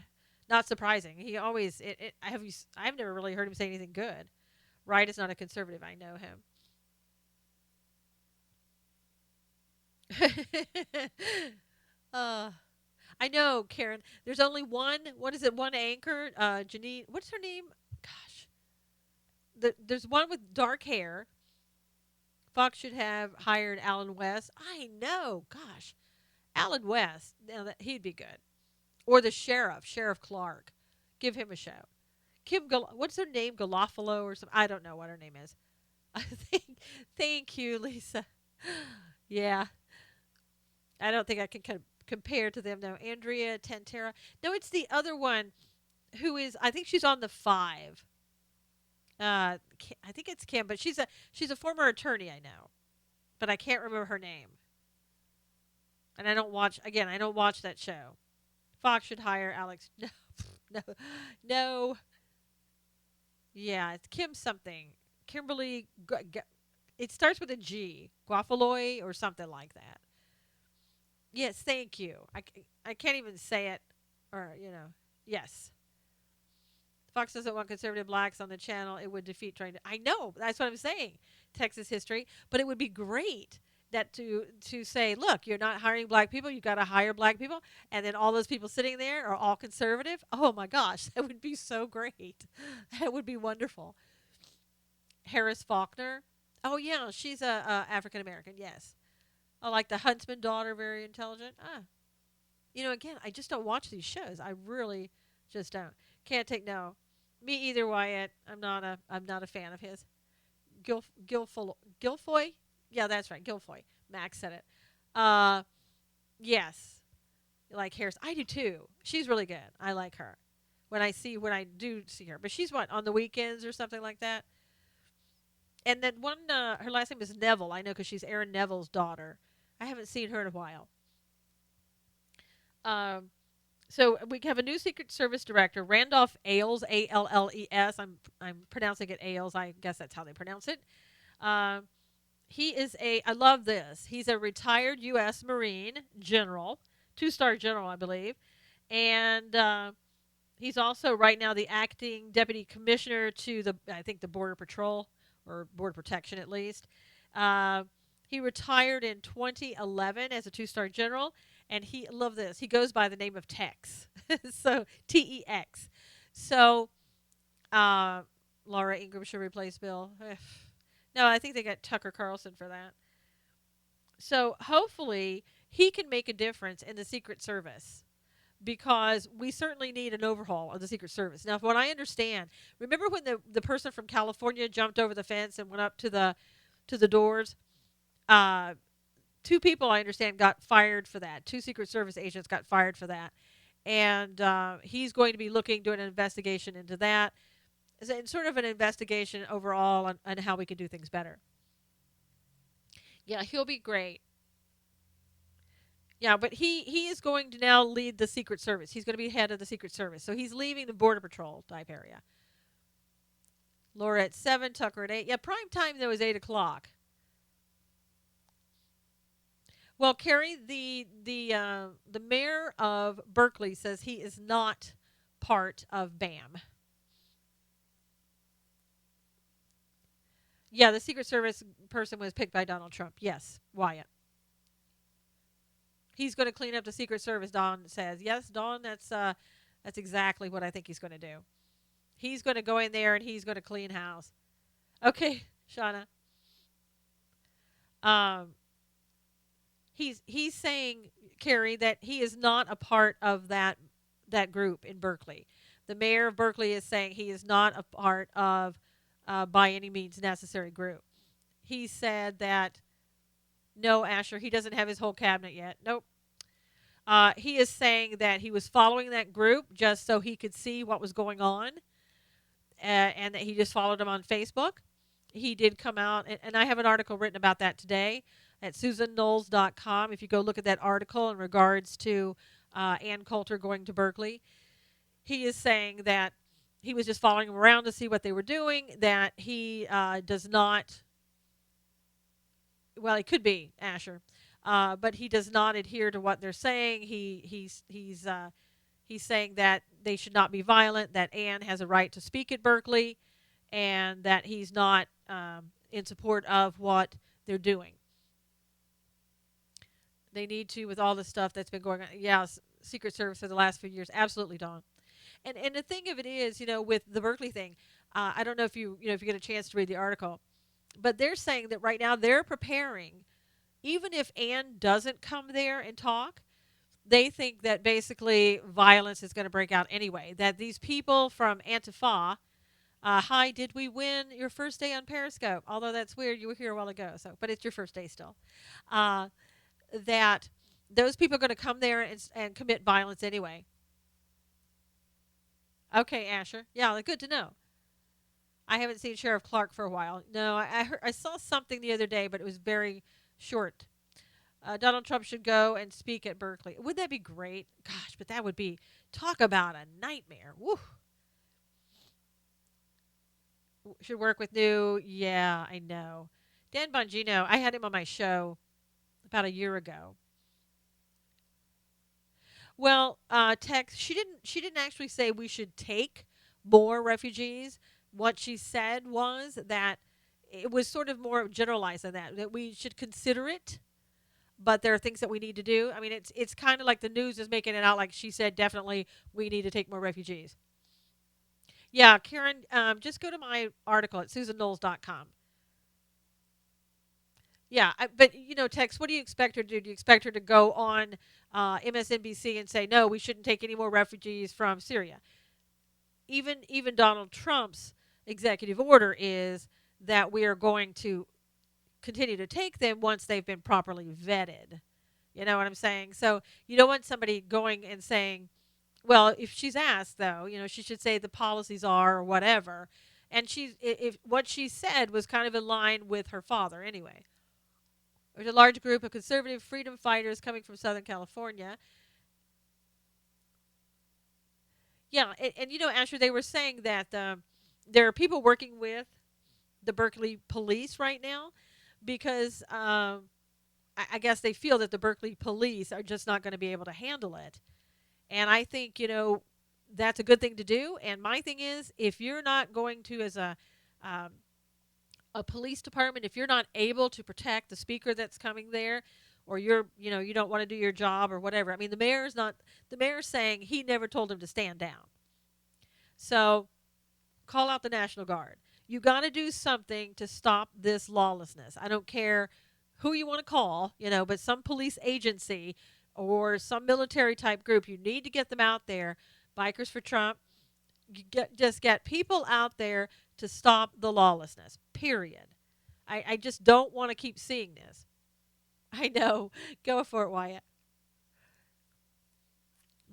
not surprising. He always. I have. I've never really heard him say anything good. Wright is not a conservative. I know him. uh, I know, Karen. There's only one. What is it? One anchor. Janine. What's her name? Gosh. There's one with dark hair. Fox should have hired Alan West. I know. Gosh, Alan West. Now that he'd be good. Or the sheriff, Sheriff Clark. Give him a show. What's her name? Galofalo or something? I don't know what her name is. I think. Thank you, Lisa. Yeah, I don't think I can compare to them now. Andrea Tantera. No, it's the other one who is. I think she's on the five. I think it's Kim, but she's a former attorney. I know, but I can't remember her name. And I don't watch. Again, I don't watch that show. Fox should hire Alex. No, no, no. Yeah, it's Kim something. Kimberly. It starts with a G. Guafaloy or something like that. Yes, thank you. I can't even say it. Or, yes. Fox doesn't want conservative blacks on the channel. It would defeat trying to. I know. That's what I'm saying. Texas history. But it would be great that to say, look, you're not hiring black people. You've got to hire black people. And then all those people sitting there are all conservative. Oh, my gosh. That would be so great. That would be wonderful. Harris Faulkner. Oh, yeah. She's a African American. Yes. I like the Huntsman daughter. Very intelligent. Again, I just don't watch these shows. I really just don't. Can't take no. Me either, Wyatt. I'm not a fan of his. Gilfoy? Yeah, that's right. Gilfoy. Max said it. Uh yes. Like Harris. I do too. She's really good. I like her. When I do see her. But she's what, on the weekends or something like that? And then her last name is Neville. I know because she's Aaron Neville's daughter. I haven't seen her in a while. Um So we have a new Secret Service director, Randolph Ailes, Alles. I'm pronouncing it Ailes. I guess that's how they pronounce it. Um, he is I love this. He's a retired U.S. Marine general, two-star general, I believe, and he's also right now the acting deputy commissioner to I think the Border Patrol or Border Protection at least. Uh, he retired in 2011 as a two-star general, and love this. He goes by the name of Tex, so Tex. So uh, Laura Ingraham should replace Bill. No, I think they got Tucker Carlson for that. So hopefully he can make a difference in the Secret Service because we certainly need an overhaul of the Secret Service. Now, from what I understand, remember when the person from California jumped over the fence and went up to the doors? Uh, Two people I understand got fired for that. Two Secret Service agents got fired for that, and he's going to be doing an investigation into that. It's sort of an investigation overall on how we can do things better. Yeah, he'll be great. Yeah, but he is going to now lead the Secret Service. He's going to be head of the Secret Service. So he's leaving the Border Patrol type area. Laura at 7, Tucker at 8. Yeah, prime time, though, is 8 o'clock. Well, Carrie, the mayor of Berkeley says he is not part of BAM. Yeah, the Secret Service person was picked by Donald Trump. Yes, Wyatt. He's going to clean up the Secret Service. Don says, "Yes, Don. That's exactly what I think he's going to do. He's going to go in there and he's going to clean house." Okay, Shauna. Um, he's saying, Carrie, that he is not a part of that group in Berkeley. The mayor of Berkeley is saying he is not a part of by any means necessary group. He said that no, Asher, he doesn't have his whole cabinet yet. Nope. He is saying that he was following that group just so he could see what was going on, and that he just followed them on Facebook. He did come out, and I have an article written about that today at susanknowles.com. If you go look at that article in regards to Ann Coulter going to Berkeley, he is saying that he was just following them around to see what they were doing, that he does not, well, it could be Asher, but he does not adhere to what they're saying. He's saying that they should not be violent, that Ann has a right to speak at Berkeley, and that he's not in support of what they're doing. They need to, with all the stuff that's been going on. Yeah, Secret Service for the last few years, absolutely, Dawn. And the thing of it is, with the Berkeley thing, I don't know if if you get a chance to read the article, but they're saying that right now they're preparing, even if Ann doesn't come there and talk, they think that basically violence is going to break out anyway. That these people from Antifa, hi, did we win your first day on Periscope? Although that's weird, you were here a while ago, but it's your first day still. Uh, that those people are going to come there and commit violence anyway. Okay, Asher. Yeah, good to know. I haven't seen Sheriff Clark for a while. No, I saw something the other day, but it was very short. Donald Trump should go and speak at Berkeley. Would that be great? Gosh, but that would be, talk about a nightmare. Woo. Should work with new. Yeah, I know. Dan Bongino, I had him on my show about a year ago. Well, Tex, she didn't actually say we should take more refugees. What she said was that it was sort of more generalized than that we should consider it, but there are things that we need to do. I mean, it's kind of like the news is making it out like she said definitely we need to take more refugees. Yeah, Karen, just go to my article at susanknowles.com. Yeah, but Tex, what do you expect her to do? Do you expect her to go on MSNBC and say no, we shouldn't take any more refugees from Syria? Even Donald Trump's executive order is that we are going to continue to take them once they've been properly vetted. You know what I'm saying? So you don't want somebody going and saying, well, if she's asked though, she should say the policies are or whatever. And if what she said was kind of in line with her father anyway. There's a large group of conservative freedom fighters coming from Southern California. Yeah, and Asher, they were saying that there are people working with the Berkeley police right now because I guess they feel that the Berkeley police are just not going to be able to handle it. And I think, that's a good thing to do. And my thing is, if you're not going to, as a police department, if you're not able to protect the speaker that's coming there, or you don't want to do your job or whatever. I mean, the mayor's saying he never told him to stand down. So call out the National Guard. You got to do something to stop this lawlessness. I don't care who you want to call, but some police agency or some military type group, you need to get them out there. Bikers for Trump. Just get people out there to stop the lawlessness, period. I just don't want to keep seeing this. I know. Go for it, Wyatt.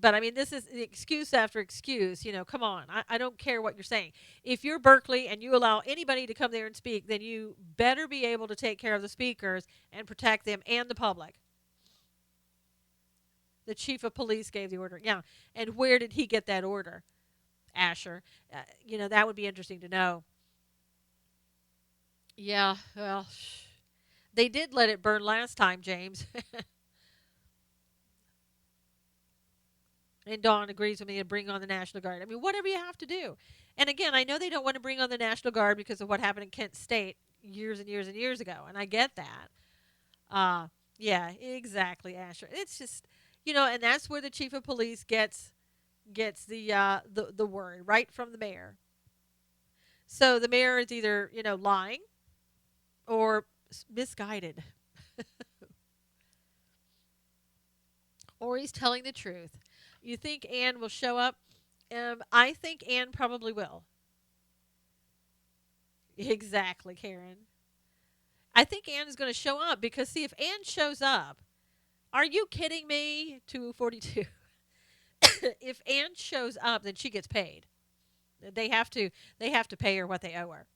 But I mean, this is excuse after excuse. Come on. I don't care what you're saying. If you're Berkeley and you allow anybody to come there and speak, then you better be able to take care of the speakers and protect them and the public. The chief of police gave the order. Yeah. And where did he get that order, Asher? That would be interesting to know. Yeah, well, they did let it burn last time, James. And Dawn agrees with me to bring on the National Guard. I mean, whatever you have to do. And again, I know they don't want to bring on the National Guard because of what happened in Kent State years and years and years ago, and I get that. Yeah, exactly, Asher. It's just, and that's where the chief of police gets the word right from the mayor. So the mayor is either lying or misguided, or he's telling the truth. You think Ann will show up? I think Ann probably will. Exactly, Karen. I think Ann is going to show up because, see, if Ann shows up, Are you kidding me? 242. If Ann shows up, then she gets paid. They have to. They have to pay her what they owe her.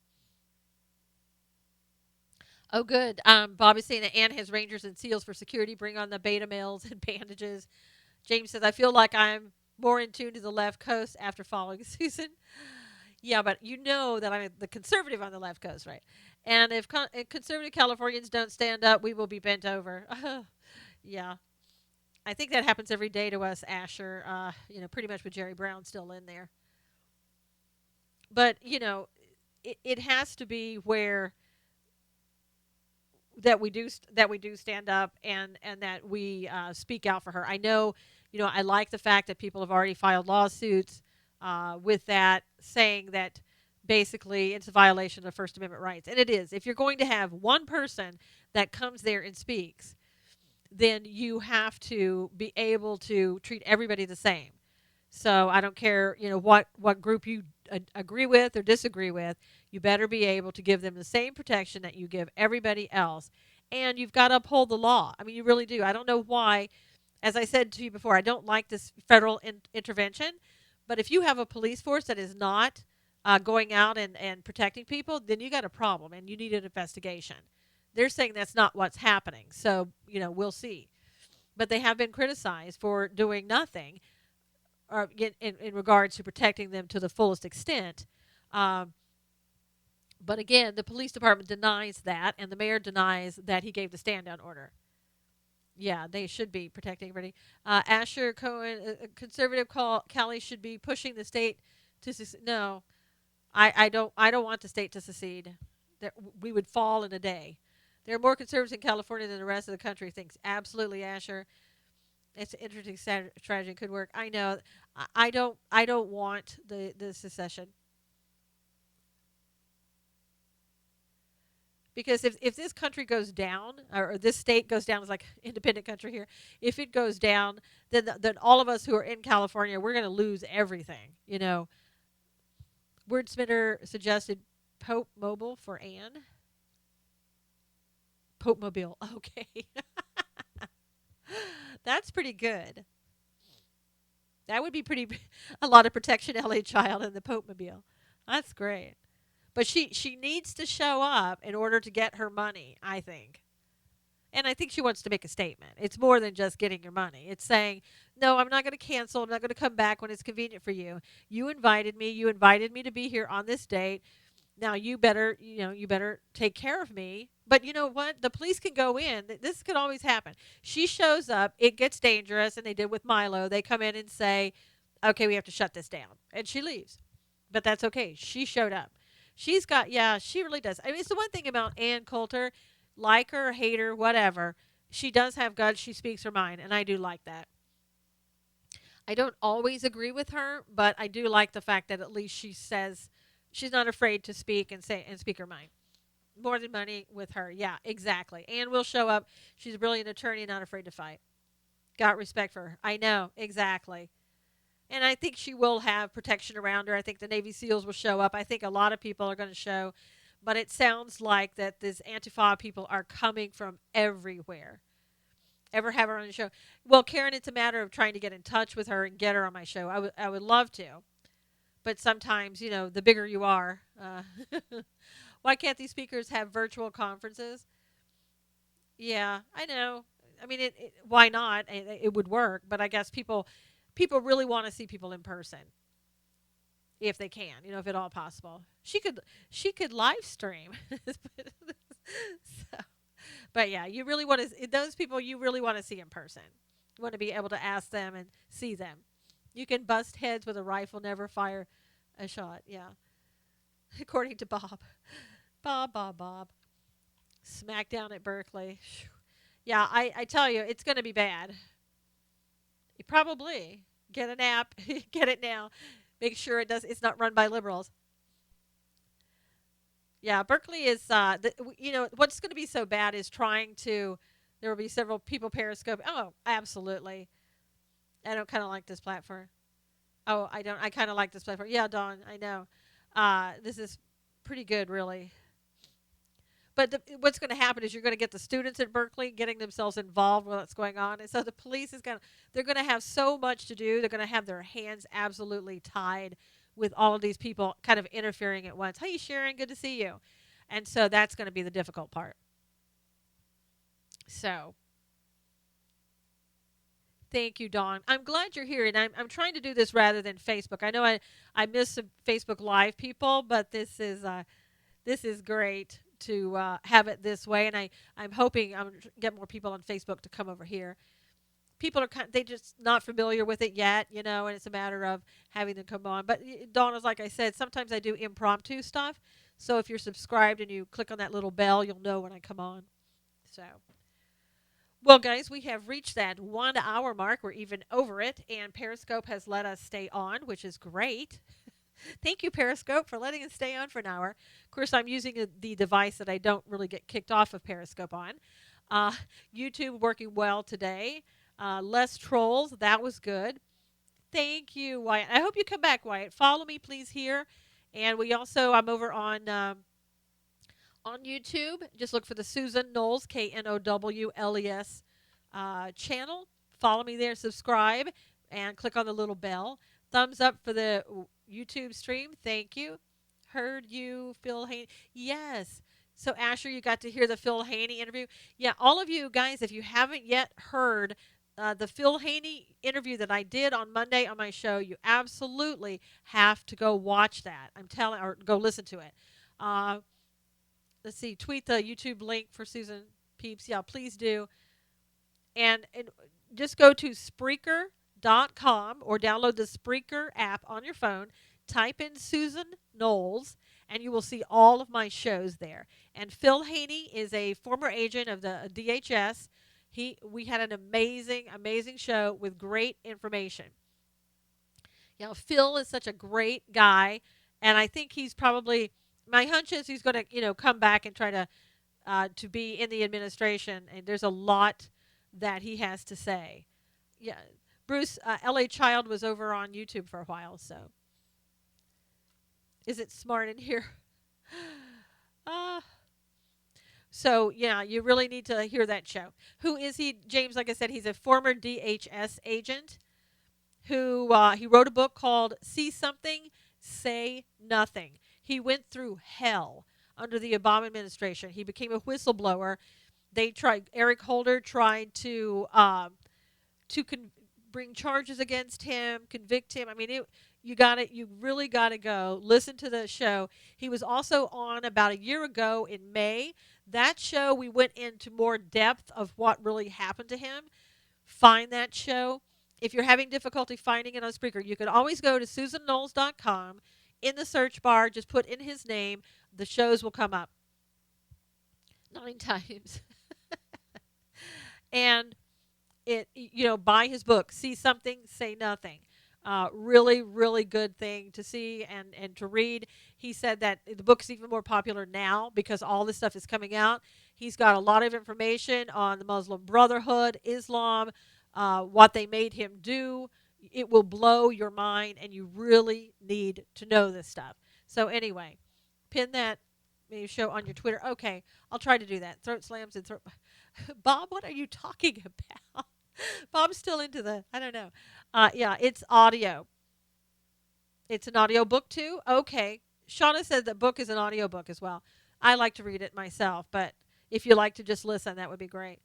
Oh, good. Bob is saying that Ann has rangers and seals for security. Bring on the beta males and bandages. James says, I feel like I'm more in tune to the left coast after following Susan. Yeah, but you know that I'm the conservative on the left coast, right? And if conservative Californians don't stand up, we will be bent over. Yeah, I think that happens every day to us, Asher. Pretty much with Jerry Brown still in there. But it has to be where that we do stand up and that we speak out for her. I know, I like the fact that people have already filed lawsuits with that, saying that basically it's a violation of First Amendment rights, and it is. If you're going to have one person that comes there and speaks, then you have to be able to treat everybody the same. So I don't care, what group you agree with or disagree with. You better be able to give them the same protection that you give everybody else, and you've got to uphold the law. I mean, you really do. I don't know why. As I said to you before, I don't like this federal intervention. But if you have a police force that is not going out and protecting people, then you got a problem, and you need an investigation. They're saying that's not what's happening. So we'll see. But they have been criticized for doing nothing or in regards to protecting them to the fullest extent. Um, but again, the police department denies that, and the mayor denies that he gave the stand down order. Yeah, they should be protecting everybody. Asher Cohen, conservative Cali should be pushing the state to secede. No, I don't. I don't want the state to secede. That we would fall in a day. There are more conservatives in California than the rest of the country thinks. Absolutely, Asher. It's an interesting strategy. Could work. I know. I don't. I don't want the secession, because if this country goes down, or this state goes down, it's like independent country here. If it goes down, then all of us who are in California, we're going to lose everything. Wordsmith suggested Pope Mobile for Anne. Pope Mobile. Okay, that's pretty good. That would be pretty a lot of protection, LA child, in the Pope Mobile. That's great. But she needs to show up in order to get her money, I think. And I think she wants to make a statement. It's more than just getting your money. It's saying, no, I'm not going to cancel. I'm not going to come back when it's convenient for you. You invited me. You invited me to be here on this date. Now you better take care of me. But you know what? The police can go in. This could always happen. She shows up. It gets dangerous, and they did with Milo. They come in and say, okay, we have to shut this down. And she leaves. But that's okay. She showed up. Yeah, she really does. I mean, it's the one thing about Ann Coulter, like her, hate her, whatever. She does have guts. She speaks her mind, and I do like that. I don't always agree with her, but I do like the fact that at least she says she's not afraid to speak her mind. More than money with her. Yeah, exactly. Ann will show up. She's a brilliant attorney, not afraid to fight. Got respect for her. I know, exactly. And I think she will have protection around her. I think the Navy SEALs will show up. I think a lot of people are going to show. But it sounds like that these Antifa people are coming from everywhere. Ever have her on the show? Well, Karen, it's a matter of trying to get in touch with her and get her on my show. I would love to. But sometimes, the bigger you are. Why can't these speakers have virtual conferences? Yeah, I know. I mean, why not? It would work. But I guess people really want to see people in person if they can, if at all possible. She could live stream. So, but yeah, you really want to those people you really want to see in person. You want to be able to ask them and see them. You can bust heads with a rifle, never fire a shot. Yeah, according to Bob. Bob. Smackdown at Berkeley. Yeah, I tell you, it's going to be bad. You probably get an app, get it now. Make sure it's not run by liberals. Yeah, Berkeley is. What's going to be so bad is trying to. There will be several people periscope. Oh, absolutely. I don't kind of like this platform. Oh, I don't. I kind of like this platform. Yeah, Dawn. I know. This is pretty good, really. But what's going to happen is you're going to get the students at Berkeley getting themselves involved with what's going on, and so the police is going to they're going to have so much to do. They're going to have their hands absolutely tied with all of these people kind of interfering at once. Hey, Sharon, good to see you. And so that's going to be the difficult part. So thank you, Dawn. I'm glad you're here, and I'm trying to do this rather than Facebook. I know I miss some Facebook Live people, but this is great to have it this way, and I'm hoping I'm get more people on Facebook to come over here. People are they just not familiar with it yet, and it's a matter of having them come on. But Dawn is like I said, sometimes I do impromptu stuff. So if you're subscribed and you click on that little bell, you'll know when I come on. So, well, guys, we have reached that 1 hour mark. We're even over it, and Periscope has let us stay on, which is great. Thank you, Periscope, for letting us stay on for an hour. Of course, I'm using the device that I don't really get kicked off of Periscope on. Uh, YouTube working well today. Less trolls. That was good. Thank you, Wyatt. I hope you come back, Wyatt. Follow me, please, here. And I'm over on YouTube. Just look for the Susan Knowles, Knowles, channel. Follow me there, subscribe, and click on the little bell. Thumbs up for the YouTube stream. Thank you. Heard you, Phil Haney. Yes. So, Asher, you got to hear the Phil Haney interview. Yeah, all of you guys, if you haven't yet heard the Phil Haney interview that I did on Monday on my show, you absolutely have to go watch that. I'm telling, or go listen to it. Let's see, tweet the YouTube link for Susan Peeps. Yeah, please do. And just go to Spreaker.com or download the Spreaker app on your phone. Type in Susan Knowles, and you will see all of my shows there. And Phil Haney is a former agent of the DHS. We had an amazing show with great information. Phil is such a great guy, and I think he's probably, my hunch is he's going to, come back and try to be in the administration. And there's a lot that he has to say. Yeah, Bruce, L.A. Child was over on YouTube for a while, so. Is it smart in here? So, yeah, you really need to hear that show. Who is he? James, like I said, he's a former DHS agent who he wrote a book called See Something, Say Nothing. He went through hell under the Obama administration. He became a whistleblower. Eric Holder tried to bring charges against him, convict him. I mean, you really got to go listen to the show. He was also on about a year ago in May. That show, we went into more depth of what really happened to him. Find that show. If you're having difficulty finding it on Spreaker, you can always go to SusanKnowles.com. In the search bar, just put in his name. The shows will come up 9 times. And buy his book, See Something, Say Nothing. Really, really good thing to see and to read. He said that the book's even more popular now because all this stuff is coming out. He's got a lot of information on the Muslim Brotherhood, Islam, what they made him do. It will blow your mind, and you really need to know this stuff. So anyway, pin that maybe show on your Twitter. Okay, I'll try to do that. Throat slams and throat. Bob, what are you talking about? Bob's still into I don't know. Yeah, it's audio. It's an audio book too? Okay. Shauna said the book is an audio book as well. I like to read it myself, but if you like to just listen, that would be great.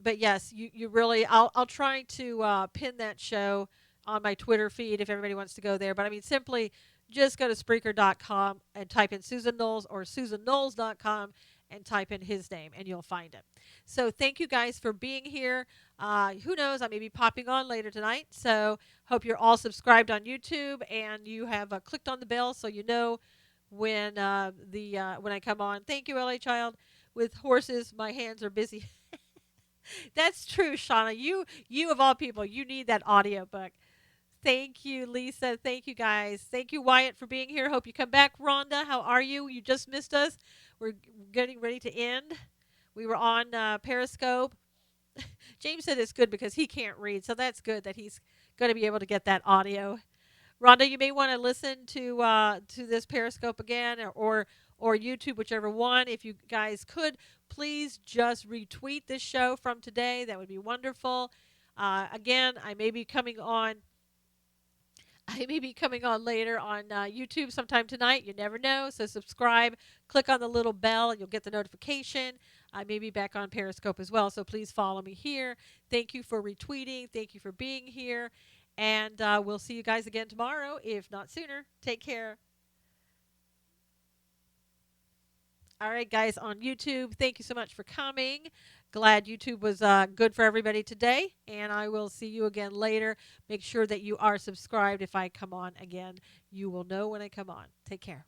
But yes, you really, I'll try to pin that show on my Twitter feed if everybody wants to go there. But I mean, simply just go to Spreaker.com and type in Susan Knowles or SusanKnowles.com and type in his name and you'll find him. So thank you guys for being here. Who knows, I may be popping on later tonight. So hope you're all subscribed on YouTube and you have clicked on the bell so you know when when I come on. Thank you, LA Child. With horses, my hands are busy. That's true, Shauna. You of all people, you need that audio book. Thank you, Lisa. Thank you, guys. Thank you, Wyatt, for being here. Hope you come back. Rhonda, how are you? You just missed us. We're getting ready to end. We were on Periscope. James said it's good because he can't read, so that's good that he's going to be able to get that audio. Rhonda, you may want to listen to this Periscope again, or YouTube, whichever one. If you guys could, please just retweet this show from today. That would be wonderful. Again, I may be coming on later on YouTube sometime tonight. You never know. So subscribe, click on the little bell, and you'll get the notification. I may be back on Periscope as well. So please follow me here. Thank you for retweeting. Thank you for being here. And we'll see you guys again tomorrow, if not sooner. Take care. All right, guys, on YouTube, thank you so much for coming. Glad YouTube was good for everybody today. And I will see you again later. Make sure that you are subscribed if I come on again. You will know when I come on. Take care.